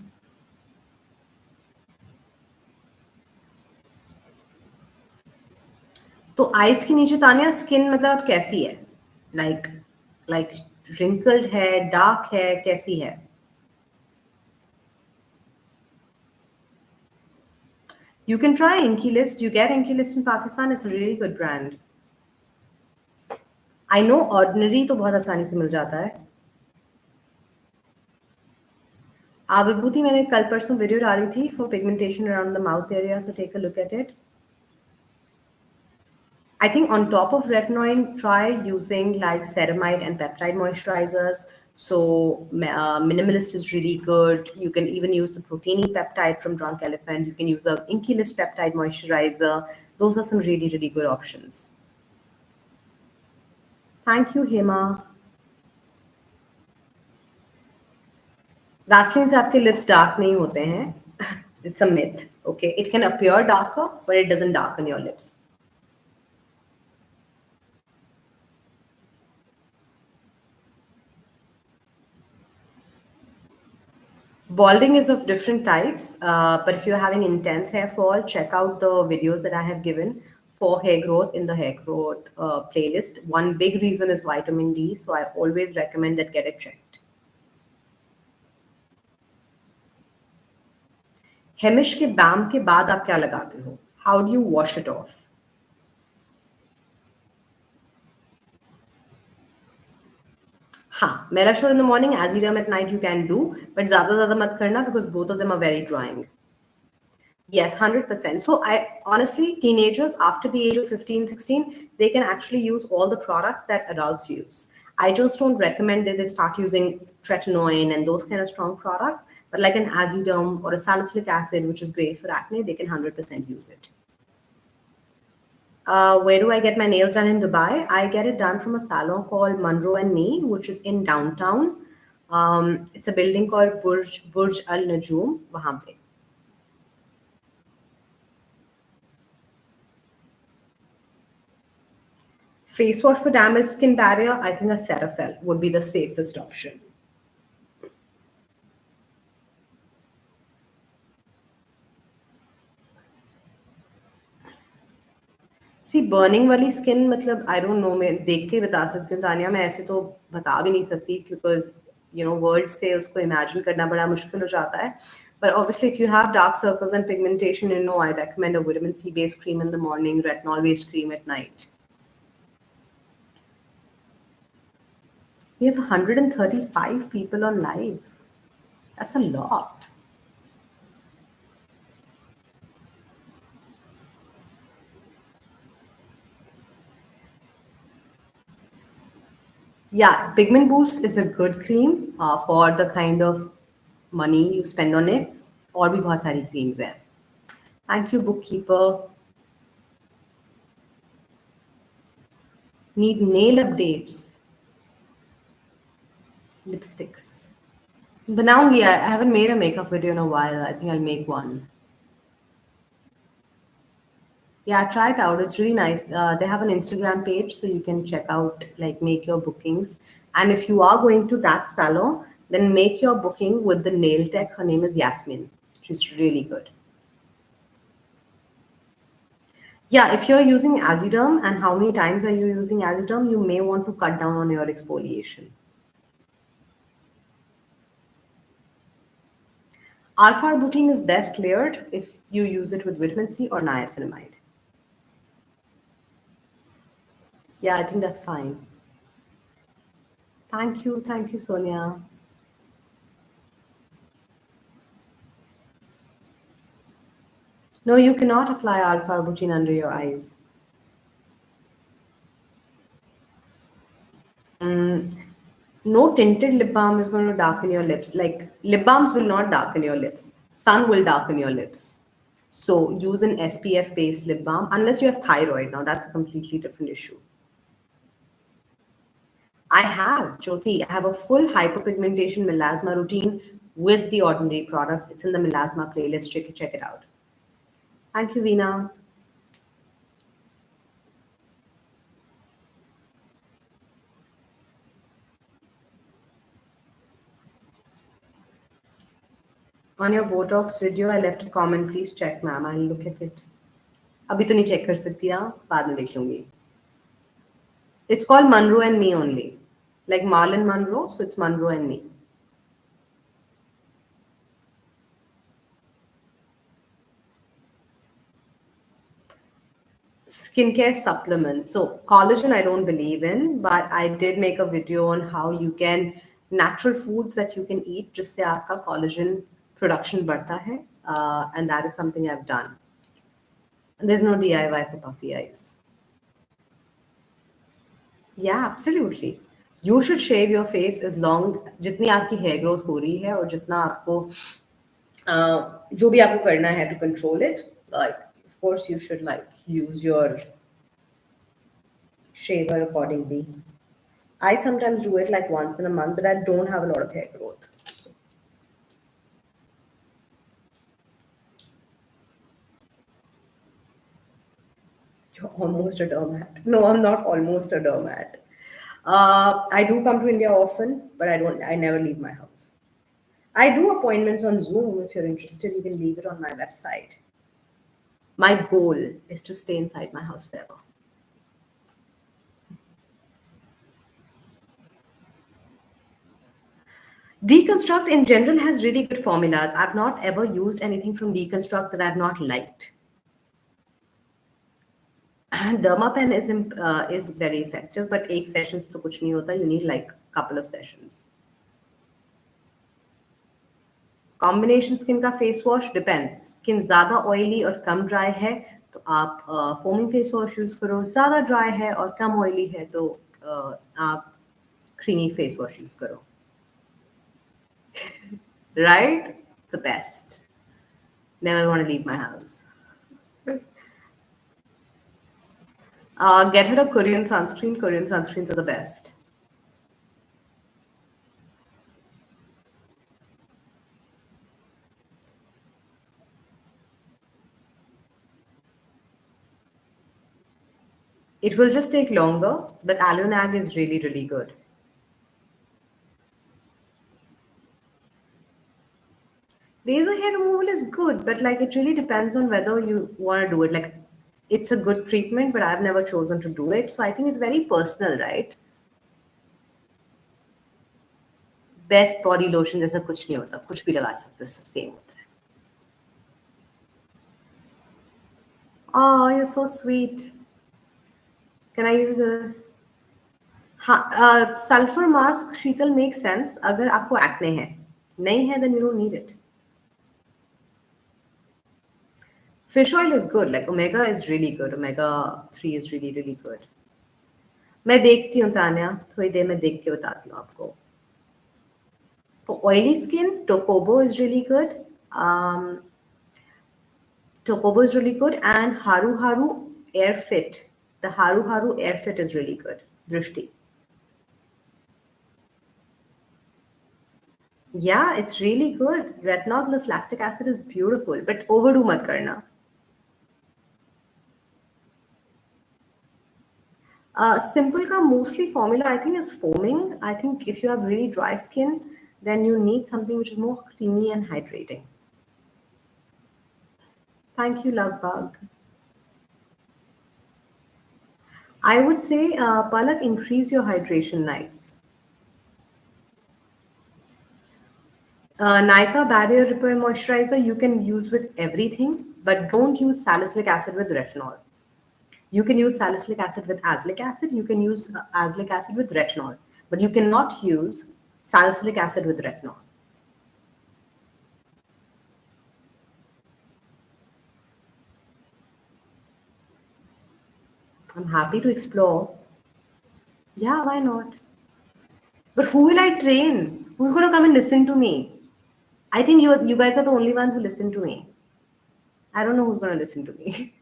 तो ice के नीचे Tania skin मतलब कैसी है? Like wrinkled है, dark है, कैसी है? You can try Inky List. You get Inky List in Pakistan. It's a really good brand. I know Ordinary तो बहुत आसानी से मिल जाता है. विभूति मैंने कल परसों वीडियो डाली थी for pigmentation around the mouth area, so take a look at it. I think on top of retinoid, try using like ceramide and peptide moisturizers. So Minimalist is really good. You can even use the proteiny peptide from Drunk Elephant. You can use the Inky List peptide moisturizer. Those are some really, really good options. Thank you, Hema. Vaseline से आपके lips dark नहीं होते हैं. It's a myth. Okay, it can appear darker, but it doesn't darken your lips. Balding is of different types, but if you're having intense hair fall, check out the videos that I have given for hair growth in the hair growth playlist. One big reason is vitamin D, so I always recommend that get it checked. Hemish के balm के बाद आप क्या लगाते हो? How do you wash it off? हाँ, Melasure in the morning, Aziram at night you can do, but ज़्यादा मत करना because both of them are very drying. Yes, 100%. So I honestly, teenagers after the age of 15, 16, they can actually use all the products that adults use. I just don't recommend that they start using tretinoin and those kind of strong products, but like an Aziderm or a salicylic acid, which is great for acne, they can 100% use it. Where do I get my nails done in Dubai? I get it done from a salon called Monroe and Me, which is in downtown. It's a building called Burj Al Najum. वहाँ पे. Face wash for damaged skin barrier, I think a Cetaphil would be the safest option. See, burning वाली skin मतलब I don't know, मैं देख के बता सकती हूँ तानिया, मैं ऐसे तो बता भी नहीं सकती because you know words से उसको imagine करना बड़ा मुश्किल हो जाता है. But obviously, if you have dark circles and pigmentation, you know I recommend a vitamin C based cream in the morning, retinol based cream at night. We have 135 people on live. That's a lot. Yeah, Pigment Boost is a good cream for the kind of money you spend on it. और भी बहुत सारी creams हैं. Thank you, bookkeeper. Need nail updates. Lipsticks. बनाऊंगी. I haven't made a makeup video in a while. I think I'll make one. Yeah, try it out. It's really nice. They have an Instagram page, so you can check out, like, make your bookings. And if you are going to that salon, then make your booking with the nail tech. Her name is Yasmin. She's really good. Yeah, if you're using Aziderm and how many times are you using Aziderm, you may want to cut down on your exfoliation. Alpha-arbutin is best cleared if you use it with vitamin C or niacinamide. Yeah, I think that's fine. Thank you, Sonia. No, you cannot apply alpha-arbutin under your eyes. No tinted lip balm is going to darken your lips. Like, lip balms will not darken your lips. Sun will darken your lips. So use an SPF-based lip balm unless you have thyroid. Now that's a completely different issue. I have, Jyoti, I have a full hyperpigmentation melasma routine with the Ordinary products. It's in the melasma playlist. Check it out. Thank you, Veena. On your Botox video, I left a comment. Please check, ma'am. I'll look at it. अभी तो नहीं check कर सकती हाँ, बाद में देख लूँगी. It's called Monroe and Me only. Like Marlon Monroe, so it's Monroe and Me. skincare supplements. So collagen I don't believe in, but I did make a video on how you can natural foods that you can eat जिससे आपका collagen production बढ़ता है, and that is something I've done. There's no DIY for puffy eyes. Yeah, absolutely. You should shave your face as long जितनी आपकी hair growth हो रही है और जितना आपको जो भी आपको करना है to control it. Like, of course, you should like use your shaver accordingly. I sometimes do it like once in a month, but I don't have a lot of hair growth. So, you're almost a doormat. No, I'm not almost a doormat. I do come to India often, but I never leave my house. I do appointments on Zoom. If you're interested, you can leave it on my website. My goal is to stay inside my house forever. Deconstruct in general has really good formulas. I've not ever used anything from Deconstruct that I've not liked. Dermapen is very effective, but एक sessions तो कुछ नहीं होता. You need like couple of sessions. Combination skin का face wash depends. Skin ज़्यादा oily और कम dry है तो आप foaming face wash use करो. ज़्यादा dry है और कम oily है तो आप creamy face wash use करो. Right? The best. Never want to leave my house. Get her a Korean sunscreen. Korean sunscreens are the best. It will just take longer, but Alunag is really, really good. Laser hair removal is good, but like it really depends on whether you want to do it. Like it's a good treatment, but I've never chosen to do it. So I think it's very personal, right? Best body lotion जैसा कुछ नहीं होता, कुछ भी लगा सकते हो, सब same होता है. Oh, you're so sweet. Can I use a sulfur mask? Sheetal makes sense अगर आपको acne है. नहीं है, then you don't need it. Fish oil is good. Like omega is really good. Omega 3 is really, really good. मैं देखती हूँ तान्या, थोड़ी देर में देख के बताती हूँ आपको. For oily skin, Tokobo is really good. Tokobo is really good, and Haru Haru Air Fit. The Haru Haru Air Fit is really good. Drishti. Yeah, it's really good. Retinol plus lactic acid is beautiful, but overdo mat karna. Simple ka mostly formula I think is foaming. I think if you have really dry skin, then you need something which is more creamy and hydrating. Thank you, love bug. I would say, Palak, increase your hydration nights. Nykaa Barrier Repair Moisturizer you can use with everything, but don't use salicylic acid with retinol. You can use salicylic acid with azelaic acid. You can use azelaic acid with retinol, but you cannot use salicylic acid with retinol. I'm happy to explore. Yeah, why not? But who will I train? Who's going to come and listen to me? I think you guys are the only ones who listen to me. I don't know who's going to listen to me.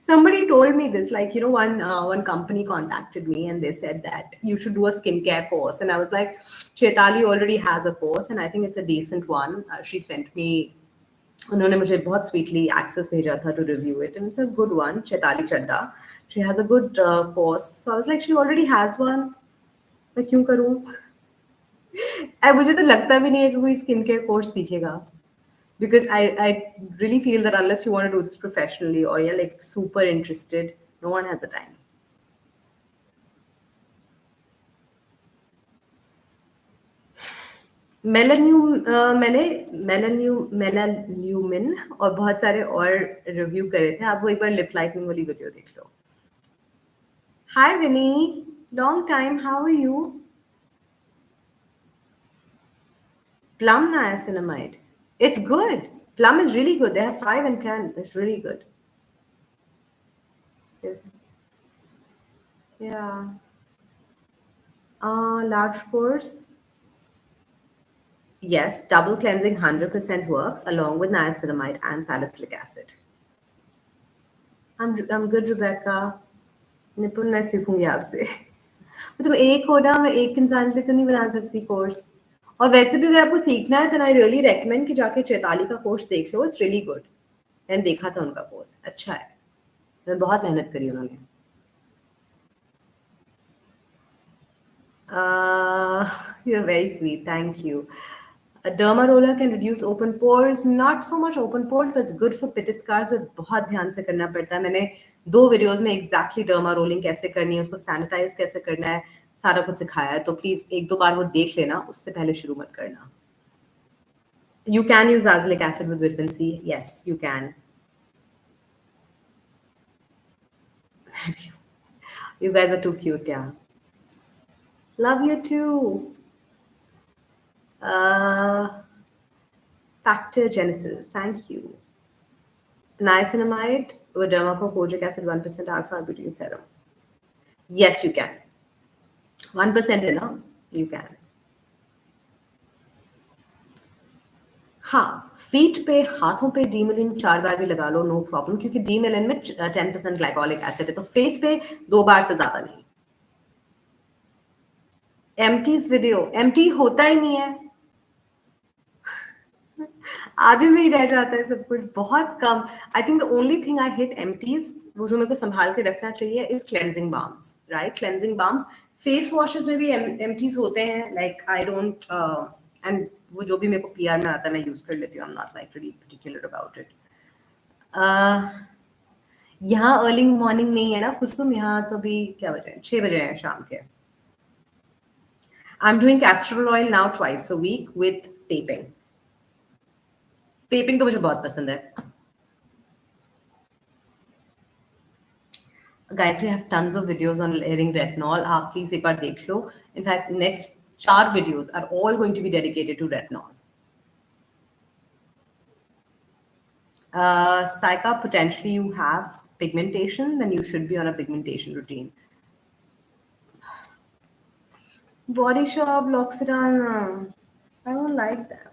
Somebody told me this, like, one company contacted me and they said that you should do a skincare course. And I was like, Chaitali already has a course and I think it's a decent one. She sent me, उन्होंने मुझे बहुत sweetly access भेजा था to review it. And it's a good one, Chaitali Chadda. She has a good course. So I was like, she already has one. मैं क्यों करूँ? मुझे तो लगता भी नहीं है कि कोई skincare course सीखेगा. Because I really feel that unless you want to do this professionally or you're like super interested, no one has the time. मैंने मेलान्यूमिन और बहुत सारे और रिव्यू करे थे. आप वो एक बार लिप लाइटनिंग वाली वीडियो देख लो. Hi Vini, long time, how are you? Plum niacinamide. It's good. Plum is really good. They have 5 and 10. It's really good. Yeah. Large pores. Yes, double cleansing 100% works along with niacinamide and salicylic acid. I'm good, Rebecca. निपुण मैं सीखूंगी आपसे. तुम एक हो ना, मैं एक इंसान के लिए तो नहीं बना सकती कोर्स. और वैसे भी अगर आपको सीखना है तो आई रियली रेकमेंड कि जाके चैताली का कोर्स देख लो. It's really good. मैंने देखा था उनका कोर्स, अच्छा है. बहुत मेहनत करी उन्होंने. You're very sweet. Thank you. A derma roller can reduce open pores. Not so much open pores, but it's good for pitted scars. So बहुत ध्यान से करना पड़ता है. मैंने 2 वीडियोस में exactly derma rolling कैसे करनी है, उसको sanitize कैसे करना है, सारा कुछ सिखाया है. तो प्लीज एक दो बार वो देख लेना, उससे पहले शुरू मत करना. You can use azelaic acid with vitamin C. Yes, you can. You guys are too cute, yeah. Love you too. Factor Genesis, thank you. Niacinamide with dermaco-kojic acid, 1% alpha-butene serum. Yes, you can. 1% enough, you can. हाँ, feet पे, हाथों पे डीमिलिन 4 बार भी लगा लो, no problem, क्योंकि डीमिलिन में 10% glycolic acid है, तो फेस पे 2 बार से ज्यादा नहीं. एमटीज वीडियो, एमटी होता ही नहीं है, आधे में ही रह जाता है सब कुछ, बहुत कम. I think the only thing I hit empties, वो जो मेरे को संभाल के रखना चाहिए, is cleansing balms. Right, cleansing balms. Face washes में भी एम्प्टीज होते हैं. लाइक आई डोंट, एंड वो जो भी मेरे को पीआर में आता है मैं यूज कर लेती हूँ. I am not like really particular about it. यहाँ अर्ली मॉर्निंग नहीं है ना कुसुम, यहाँ तो भी क्या बजे हैं, 6 बजे हैं शाम के. I am doing castor oil now twice a week with taping. Taping तो मुझे बहुत पसंद है. Gayatri, I have tons of videos on layering retinol. आप please एक बार देख लो. In fact, next 4 videos are all going to be dedicated to retinol. Saika, potentially you have pigmentation, then you should be on a pigmentation routine. Body Shop, L'Occitane, I don't like them.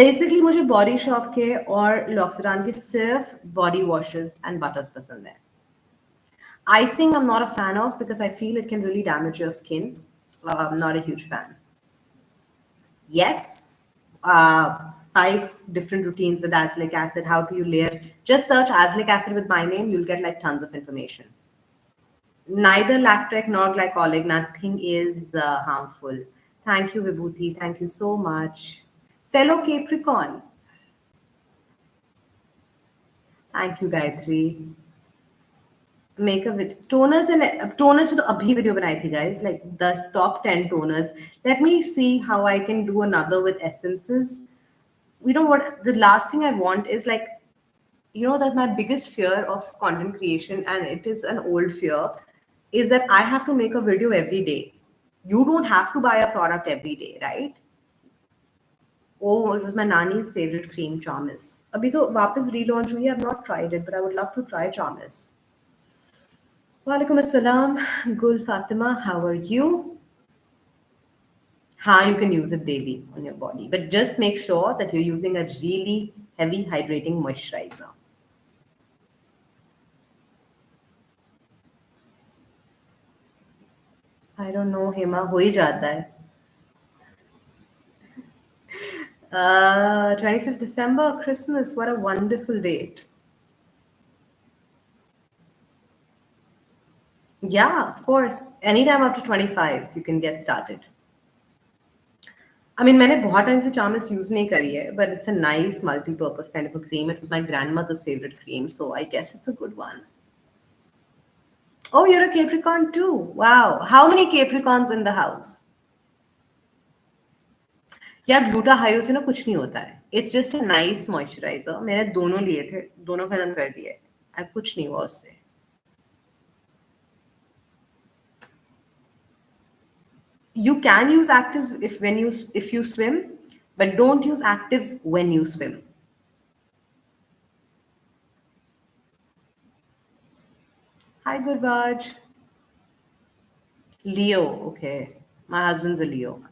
Basically, मुझे Body Shop के और L'Occitane के सिर्फ body washes and butters पसंद है. Icing, I'm not a fan of because I feel it can really damage your skin. I'm not a huge fan. Yes, 5 different routines with azelaic acid. How do you layer? Just search azelaic acid with my name. You'll get like tons of information. Neither lactic nor glycolic. Nothing is harmful. Thank you, Vibhuti. Thank you so much. Fellow Capricorn. Thank you, Gayatri. Make a video. Toners with abhi video banai thi, guys. Like the top 10 toners. Let me see how I can do another with essences. You know what? The last thing I want is like, you know, that my biggest fear of content creation, and it is an old fear, is that I have to make a video every day. You don't have to buy a product every day, right? Oh, it was my nani's favorite cream, Charmis. Abhi to वापस relaunch हुई है. I've not tried it, but I would love to try Charmis. Walaikum assalam, Gul Fatima. How are you? You can use it daily on your body, but just make sure that you're using a really heavy hydrating moisturizer. I don't know, Hema, ho hi jata hai. 25th December, Christmas, what a wonderful date. Yeah, of course. Anytime after 25, you can get started. I mean, मैंने बहुत time से Charmis use नहीं करी है, but it's a nice multi-purpose kind of a cream. It was my grandmother's favorite cream, so I guess it's a good one. Oh, you're a Capricorn too. Wow. How many Capricorns in the house? यार ग्लूटाहाइरो से ना कुछ नहीं होता है, it's just a nice moisturiser. मैंने दोनों लिए थे, दोनों खत्म कर दिए, अब कुछ नहीं हुआ उससे। You can use actives if you swim, but don't use actives when you swim. Hi Gurbaj. Leo, okay. My husband's a Leo.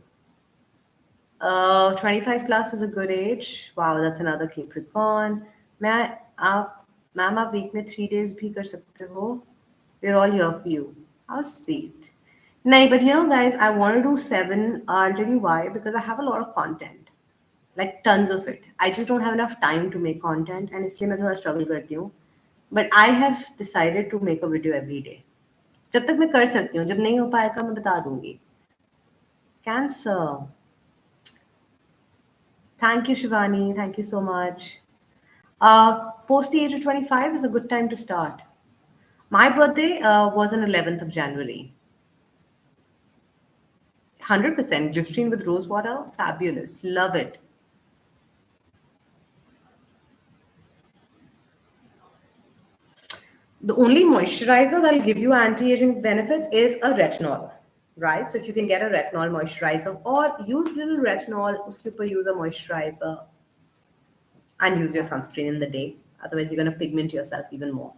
25 plus is a good age. Wow, that's another Capricorn. मैं आप ma'am आप week में 3 days भी कर सकते हो. We're all here for you. How sweet. नहीं, but you know, guys, I want to do 7. I'll tell you why. Because I have a lot of content, like tons of it. I just don't have enough time to make content, and इसलिए मैं थोड़ा struggle करती हूँ. But I have decided to make a video every day. जब तक मैं कर सकती हूँ, जब नहीं हो पाएगा मैं बता दूंगी. Cancer. Thank you, Shivani. Thank you so much. Post the age of 25 is a good time to start. My birthday was on 11th of January. 100% glycerine with rose water, fabulous. Love it. The only moisturizer that'll give you anti-aging benefits is a retinol, right? So if you can get a retinol moisturizer or use little retinol, uske upar use a moisturizer and use your sunscreen in the day. Otherwise, you're going to pigment yourself even more.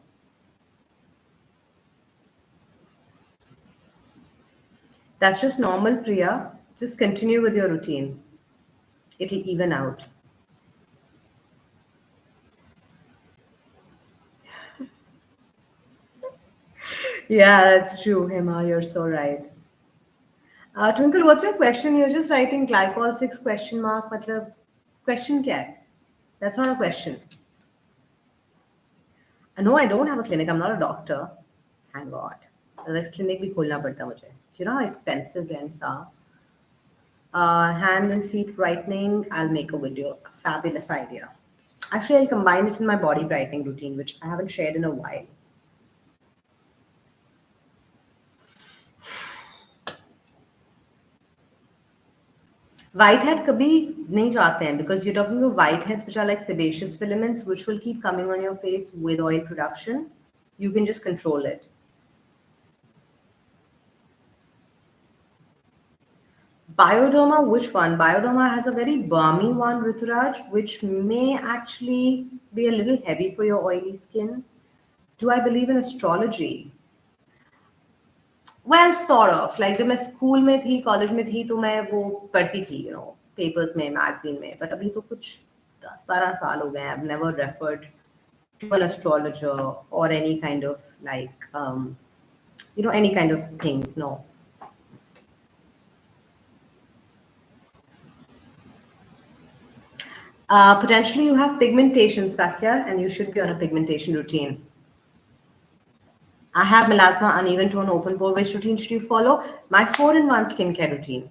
That's just normal, Priya. Just continue with your routine. It'll even out. Yeah, that's true, Hema. You're so right. Twinkle, what's your question? You're just writing glycol 6 question mark. Matlab, question kya hai? That's not a question. No, I don't have a clinic. I'm not a doctor. Thank God. Otherwise, clinic bhi kholna padta mujhe. Do you know how expensive rents are? Hand and feet brightening. I'll make a video. Fabulous idea. Actually, I'll combine it in my body brightening routine, which I haven't shared in a while. Whitehead kabhi nahi jaate hain because you're talking about whiteheads which are like sebaceous filaments which will keep coming on your face with oil production. You can just control it. Bioderma, which one? Bioderma has a very balmy one, Rituraj, which may actually be a little heavy for your oily skin. Do I believe in astrology? Well, sort of. Like जब मैं school में थी, college में थी, तो मैं वो पढ़ती थी, पेपर्स में, मैगजीन में. बट अभी तो कुछ 10-12 साल हो गए हैं. I've never referred to an astrologer or any kind of like, any kind of things. No. Potentially you have pigmentation, Sakya, and you should be on a pigmentation routine. I have melasma, uneven tone, open pore. Which routine should you follow? My 4-in-1 skincare routine.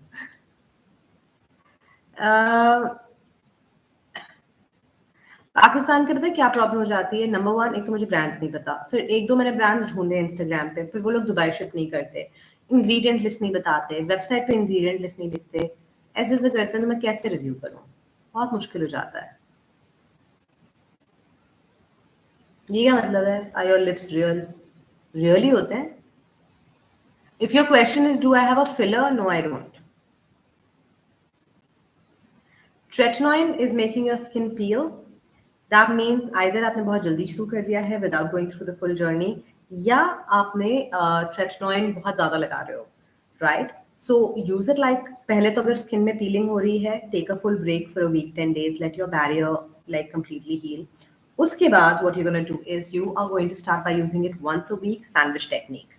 Pakistan के पता है क्या problem हो जाती है? Number 1, एक तो मुझे ब्रांड्स नहीं पता. फिर एक दो मैंने ब्रांड्स ढूंढे इंस्टाग्राम पे, फिर वो लोग दुबई शिप नहीं करते, इंग्रेडिएंट लिस्ट नहीं बताते, वेबसाइट पे इंग्रेडिएंट लिस्ट नहीं लिखते. ऐसे ऐसे करते हैं तो मैं कैसे रिव्यू करूं? बहुत मुश्किल हो जाता है. ये क्या मतलब है? Are your lips real? Really होते हैं? If your question is, do I have a filler? No, I don't. Tretinoin is making your skin peel. That means either आपने बहुत जल्दी शुरू कर दिया है without going through the full journey, या आपने tretinoin बहुत ज़्यादा लगा रहे हो, right? So use it like पहले तो अगर skin में peeling हो रही है, take a full break for a week, 10 days, let your barrier like completely heal. उसके बाद what you're going to do is you are going to start by using it once a week, sandwich technique.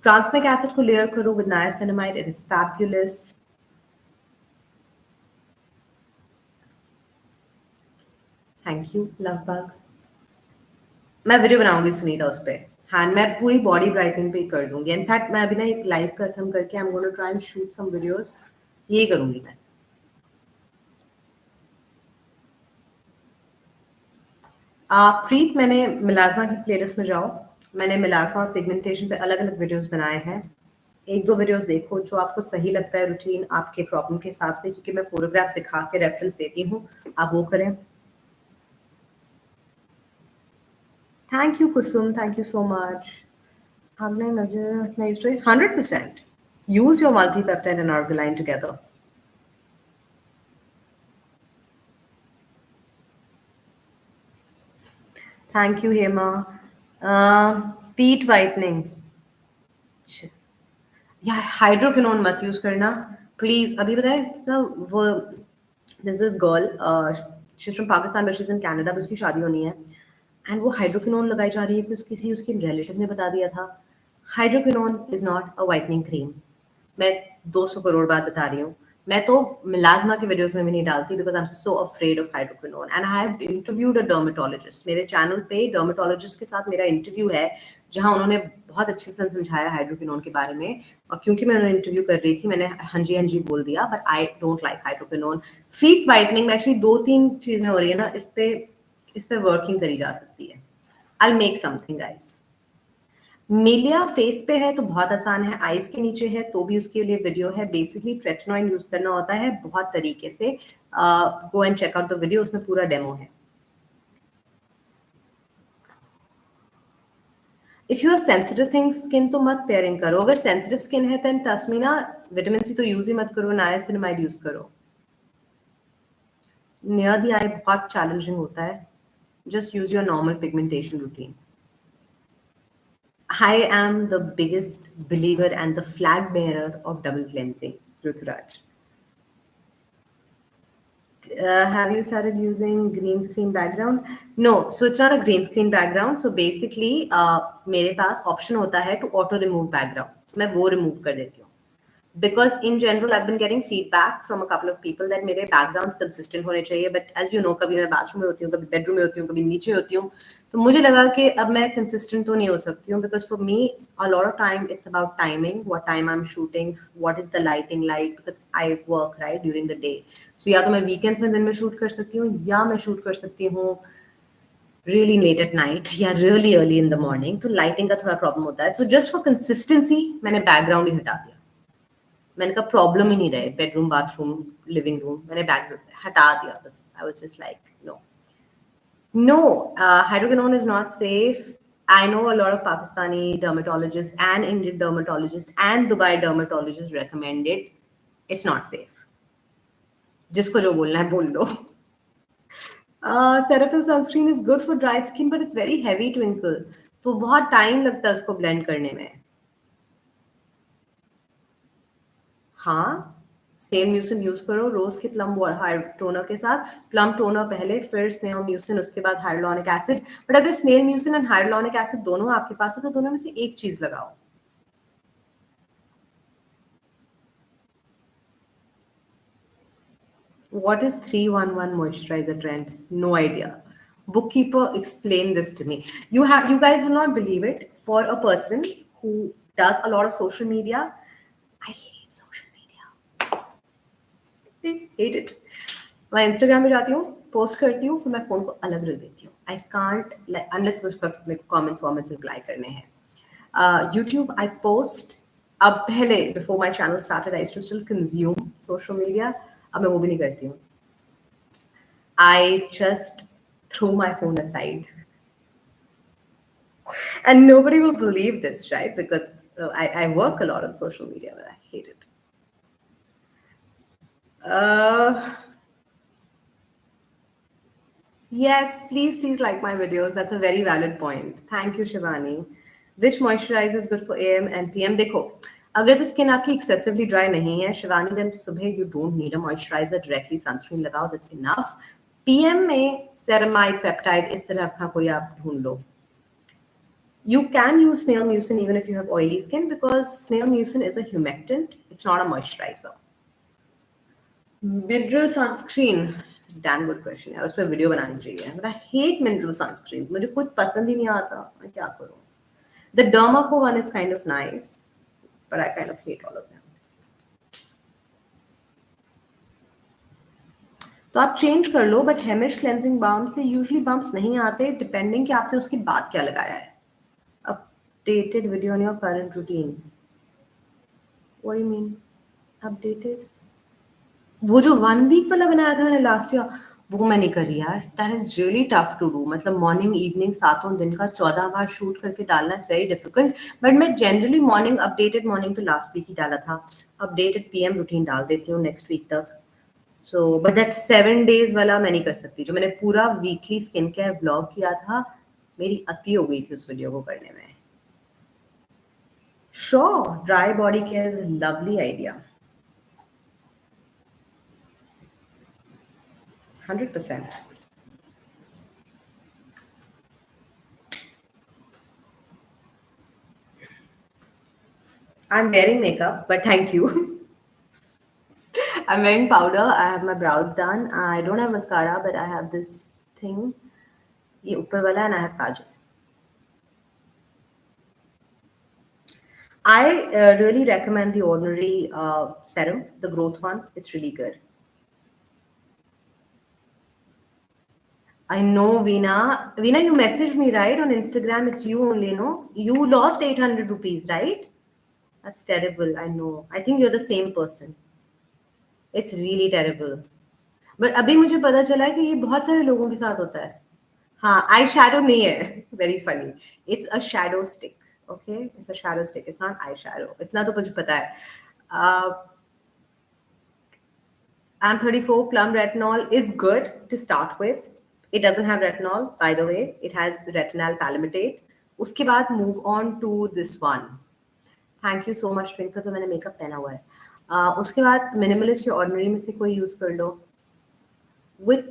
Transmanic acid को layer करो with niacinamide. It is fabulous. Thank you, love bug. मैं video बनाऊंगी सुनीता उस पे. हाँ, मैं पूरी body brightening पे ही कर दूंगी. इनफैक्ट मैं अभी ना एक लाइव खत्म करके I am going to try and shoot some videos. ये करूंगी मैं. प्रीत, मैंने मिलाजमा की प्लेलिस्ट में जाओ. मैंने मिलाजमा और पिगमेंटेशन पे अलग अलग वीडियोस बनाए हैं. एक दो वीडियोस देखो जो आपको सही लगता है रूटीन आपके प्रॉब्लम के हिसाब से, क्योंकि मैं फोटोग्राफ्स दिखा के रेफरेंस देती हूँ, आप वो करें। Thank you Kusum, thank you so much. हमने नजर 100% use your multi-peptide and arginine together. Thank you, Hema. Feet whitening. यार हाइड्रोक्विनोन मत यूज करना प्लीज। अभी बताए ना वो this girl she is from Pakistan but she is in Canada, उसकी शादी होनी है एंड वो हाइड्रोक्विनोन लगाई जा रही है कि किसी उसके रिलेटिव ने बता दिया था। Hydroquinone is not a whitening cream. मैं 200 करोड़ बात बता रही हूँ। मैं तो मिलाजमा के वीडियोस में भी नहीं डालती because I am so afraid of hydroquinone and I have interviewed a dermatologist. मेरे चैनल पे डर्मेटोलॉजिस्ट के साथ मेरा इंटरव्यू है जहां उन्होंने बहुत अच्छे से समझाया हाइड्रोक्विनोन के बारे में। और क्योंकि मैं उन्हें इंटरव्यू कर रही थी मैंने हाँ जी बोल दिया, but I don't like hydroquinone. Feet whitening में एक्चुअली 2-3 चीजें हो रही है ना, इस पे वर्किंग करी जा सकती है। I make something guys. मिलिया फेस पे है तो बहुत आसान है, आईज के नीचे है तो भी उसके लिए वीडियो है। बेसिकली ट्रेटनॉइन यूज करना होता है बहुत तरीके से। Go and check out the video, उसमें पूरा डेमो है। If you have sensitive thing skin तो मत पेयरिंग करो। अगर सेंसिटिव स्किन है देन तस्मीना विटामिन सी तो यूज ही मत करो, नायासिनामाइड यूज करो। नियर द आई बहुत चैलेंजिंग होता है। Just use your normal pigmentation routine. I am the biggest believer and the flag bearer of double cleansing, Ruturaj. Have you started using green screen background? No, so it's not a green screen background. So basically, मेरे पास option होता है to auto remove background. So मैं वो remove कर देती हूँ. Because in general, I've been getting feedback from a couple of people that मेरे backgrounds consistent होने चाहिए. But as you know, कभी मैं bathroom में होती हूँ, कभी bedroom में होती हूँ, कभी नीचे होती हूँ. तो मुझे लगा कि अब मैं consistent तो नहीं हो सकती हूँ. Because for me, a lot of time it's about timing, what time I'm shooting, what is the lighting like. Because I work right during the day. So या तो मैं weekends में दिन में shoot कर सकती हूँ, या मैं shoot कर सकती हूँ really late at night या really early in the morning. तो lighting का थोड़ा problem होता है. So just for consistency, मैंने background ही हटा दिया. मैंने कहा प्रॉब्लम ही नहीं रहे बेडरूम बाथरूम लिविंग रूम, मैंने बैक हटा दिया बस। I was just like no hydroquinone is not safe. I know a lot of Pakistani dermatologists and Indian dermatologists and Dubai dermatologists recommend it. It's not safe. जिसको जो बोलना है बोल लो। Cetaphil sunscreen is good for dry skin but it's very heavy twinkle. तो बहुत time लगता है उसको ब्लेंड करने में। हाँ, स्नेल म्यूसिन यूज करो रोज के प्लम हायर टोनर के साथ। प्लम टोनर पहले, फिर स्नेल म्यूसिन, उसके बाद हाइड्रोलॉनिक एसिड। बट अगर snail mucin and hyaluronic acid दोनों आपके पास है तो दोनों में से एक चीज लगाओ। What is 311 moisturizer trend? No idea. Bookkeeper, explain this to me. You guys will not believe it. For a person who does a lot of social media, I hate social media. Hate it. मैं Instagram पे जाती हूँ, post करती हूँ, फिर मैं phone को अलग रख देती हूँ। आई कांट अनलेस मुझे कमेंट्स वमेंट्स रिप्लाई करने हैं। YouTube I post. अब पहले before my channel started I used to still consume social media, अब मैं वो भी नहीं करती हूँ। I just throw my phone aside and nobody will believe this, right? Because I work a lot on social media but I hate it. Yes, please like my videos. That's a very valid point. Thank you, Shivani. Which moisturizer is good for AM and PM? देखो, अगर तो skin आपकी excessively dry नहीं है, Shivani, then सुबह you don't need a moisturizer. Directly sunscreen लगाओ, that's enough. PM में ceramide, peptide, इस तरह का कोई आप ढूंढ लो. You can use snail mucin even if you have oily skin because snail mucin is a humectant. It's not a moisturizer. Mineral sunscreen. Damn good question यार, उस पर वीडियो बनानी चाहिए। But I hate mineral sunscreen. मुझे खुद पसंद ही नहीं आता, मैं क्या करूँ? The Dermaco one is kind of nice, but I kind of hate all of them. तो आप चेंज कर लो, बट हेमिश क्लेंजिंग बाम से यूजुअली बम्प्स नहीं आते, डिपेंडिंग कि आपने उसके बाद क्या लगाया है। Updated video on your current routine. What do you mean? Updated? वो जो 1 वीक वाला बनाया था मैंने लास्ट ईयर, वो मैं नहीं कर रही यार. That is really tough to do. मतलब मॉर्निंग इवनिंग सातों दिन का 14 बार शूट करके डालना इट्स वेरी डिफिकल्ट. बट मैं जनरली मॉर्निंग अपडेटेड मॉर्निंग तो लास्ट वीक ही डाला था. अपडेटेड पीएम रूटीन डाल देती हूँ नेक्स्ट वीक तक. सो बट दैट 7 days वाला मैं नहीं कर सकती. जो मैंने पूरा वीकली स्किन केयर ब्लॉग किया था, मेरी अति हो गई थी उस वीडियो को करने में. Sure, dry body care is lovely idea. 100%. I'm wearing makeup, but thank you. I'm wearing powder. I have my brows done. I don't have mascara, but I have this thing. ये ऊपर वाला, and I have kajal. I really recommend the Ordinary serum, the growth one. It's really good. I know, Veena. Veena, you messaged me, right, on Instagram. It's you only, no? You lost 800 rupees, right? That's terrible. I know. I think you're the same person. It's really terrible. But अभी मुझे पता चला है कि ये बहुत सारे लोगों के साथ होता है. हाँ, आई शैडो नहीं है. Very funny. It's a shadow stick. Okay, it's a shadow stick. It's not eye shadow. इतना तो मुझे पता है. And 34 plum retinol is good to start with. It doesn't have retinol, by the way. It has retinal palmitate. उसके बाद move on to this one. Thank you so much, Twinkle. तो मैंने makeup पहना हुआ है. उसके बाद मिनिमलिस्ट या ऑर्डिनरी में से कोई यूज कर लो. With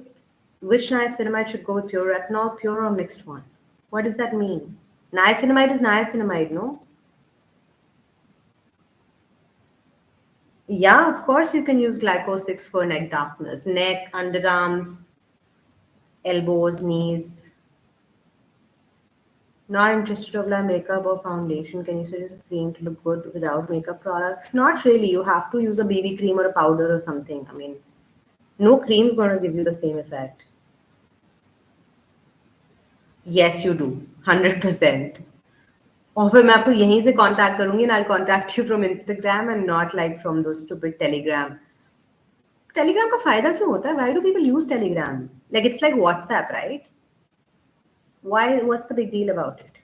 which niacinamide should go with pure retinol, pure or mixed one? What does that mean? Niacinamide is niacinamide, no? Yeah, of course you can use Glyco 6 for neck darkness, neck, underarms, elbows, knees. Not interested to apply makeup or foundation. Can you suggest a cream to look good without makeup products? Not really. You have to use a BB cream or a powder or something. I mean, no cream is going to give you the same effect. Yes, you do. 100%. और फिर मैं आपको यहीं से contact करूंगी. I'll contact you from Instagram and not like from those stupid Telegram. Telegram का फायदा क्यों होता है? Why do people use Telegram? Like it's like WhatsApp, right? Why? What's the big deal about it?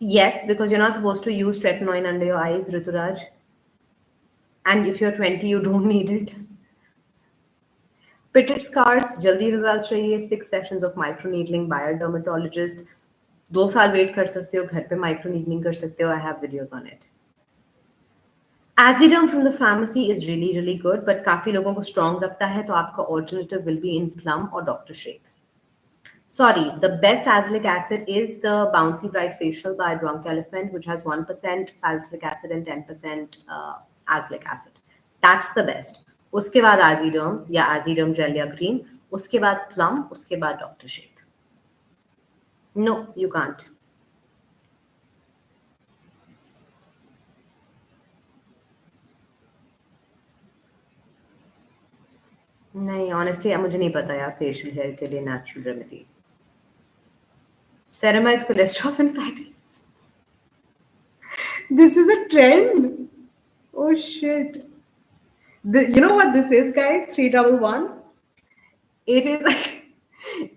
Yes, because you're not supposed to use tretinoin under your eyes, Rituraj. And if you're 20, you don't need it. Pitted scars, जल्दी results चाहिए. 6 sessions of microneedling by a dermatologist. 2 साल wait कर सकते हो, घर पे microneedling कर सकते हो. I have videos on it. Aziderm from the pharmacy is really, really good, but काफी लोगों को strong लगता है, तो आपका alternative will be in Plum or Dr. Sheth. Sorry, the best azelaic acid is the Bouncy Bright Facial by Drunk Elephant, which has 1% salicylic acid and 10% azelaic acid. That's the best. उसके बाद Aziderm या Aziderm gel या cream, उसके बाद Plum, उसके बाद Dr. Sheth. No, you can't. नहीं, honestly मुझे नहीं पता यार facial hair के लिए natural remedy. Ceramides cholesterol and fatty acids. This is a trend. Oh shit. You know what this is, guys? 311. It is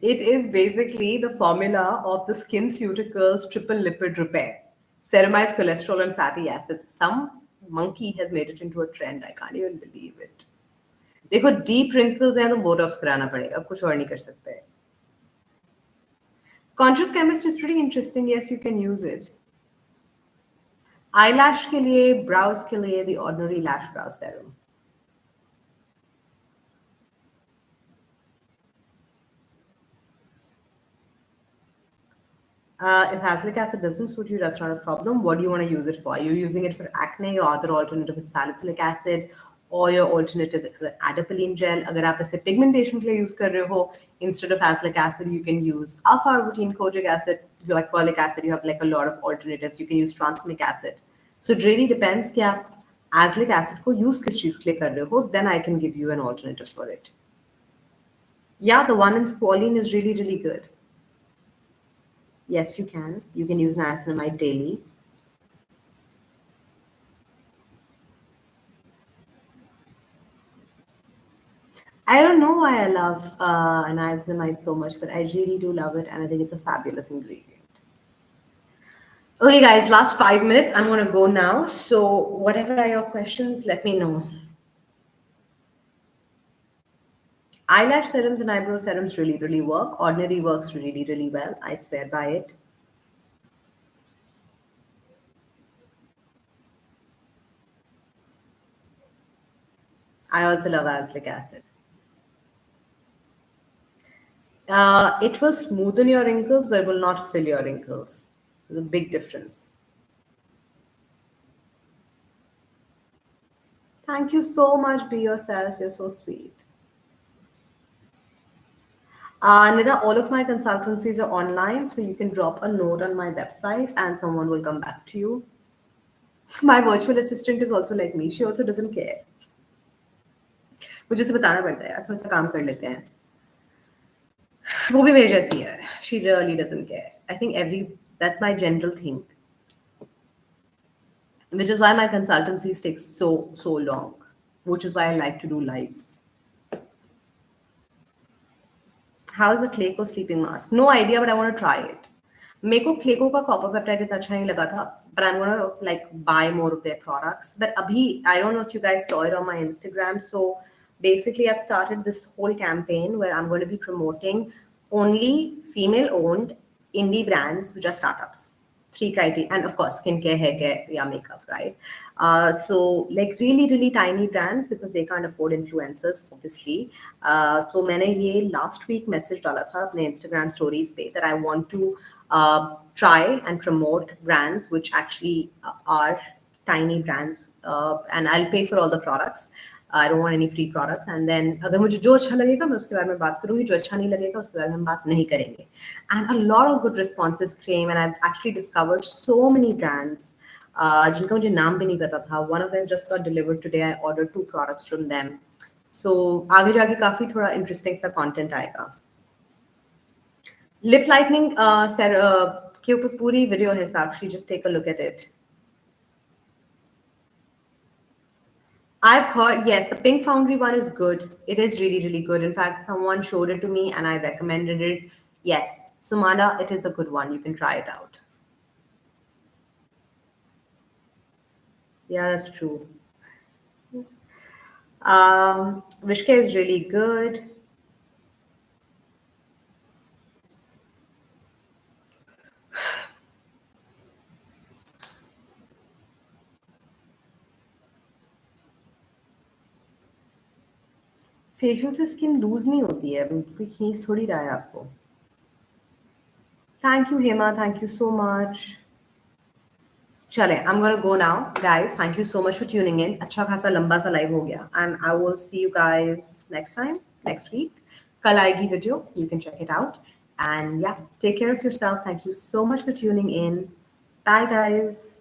it is basically the formula of the SkinCeuticals triple lipid repair. Ceramides, cholesterol, and fatty acids. Some monkey has made it into a trend. I can't even believe it. देखो deep wrinkles हैं तो botox कराना पड़ेगा. अब कुछ और नहीं कर सकते. Conscious chemist is pretty interesting. Yes, you can use it. Eyelash के लिए, brows के लिए, the ordinary lash brow serum. If azelaic acid doesn't suit you, that's not a problem. What do you want to use it for? Are you using it for acne? Your other alternative is salicylic acid, or your alternative is adapalene gel. अगर आप इसे pigmentation के लिए use कर रहे हो, instead of azelaic acid, you can use alpha-arbutin, kojic acid, glycolic acid. You have like a lot of alternatives. You can use tranexamic acid. So it really depends कि आप azelaic acid को use किस चीज के लिए कर रहे हो. Then I can give you an alternative for it. Yeah, the one in squalene is really, really good. Yes, you can. You can use niacinamide daily. I don't know why I love niacinamide so much, but I really do love it, and I think it's a fabulous ingredient. Okay, guys, last 5 minutes. I'm gonna go now. So, whatever are your questions, let me know. Eyelash serums and eyebrow serums really, really work. Ordinary works really, really well. I swear by it. I also love azelaic acid. It will smoothen your wrinkles, but it will not fill your wrinkles. So, the big difference. Thank you so much. Be yourself. You're so sweet. Nida, all of my consultancies are online, so you can drop a note on my website and someone will come back to you. My virtual assistant is also like me. She also doesn't care. मुझे उसे बताना पड़ता है यार थोड़ा सा काम कर लेते हैं वो भी मेरे जैसी है she really doesn't care I think that's my general thing which is why my consultancies take so long which is why I like to do lives. How is the Clayco sleeping mask? No idea, but I want to try it. मेरे को Clayco का copper peptide इतना अच्छा नहीं लगा था, but I'm gonna like buy more of their products. But अभी I don't know if you guys saw it on my Instagram. So basically, I've started this whole campaign where I'm going to be promoting only female-owned indie brands which are startups. 3 criteria, and of course, skincare, hair care, yeah, makeup, right? So like really, really tiny brands because they can't afford influencers, obviously. So मैंने ये last week message डाला था अपने Instagram stories पे that I want to try and promote brands which actually are tiny brands, and I'll pay for all the products. I don't want any free products. And then अगर मुझे जो अच्छा लगेगा मैं उसके बारे में बात करूंगी जो अच्छा नहीं लगेगा उसके बारे में हम बात नहीं करेंगे. And a lot of good responses came and I've actually discovered so many brands जिनका मुझे नाम भी नहीं पता था. One of them just got delivered today. I ordered 2 products from them. So आगे जाके काफी थोड़ा interesting सा content आएगा. Lip lightening के ऊपर पूरी video है साक्षी. Just take a look at it. I've heard, yes, the Pink Foundry one is good. It is really, really good. In fact, someone showed it to me and I recommended it. Yes, Sumana, it is a good one. You can try it out. Yeah, that's true. Vishka is really good. Facial से skin loose नहीं होती है कोई खींच थोड़ी रहा है आपको. Thank you Hema thank you so much. चले I'm gonna go now guys. Thank you so much for tuning in. अच्छा खासा लंबा सा लाइव हो गया and I will see you guys next time next week. कल आएगी video. You can check it out and yeah, take care of yourself. Thank you so much for tuning in. Bye guys.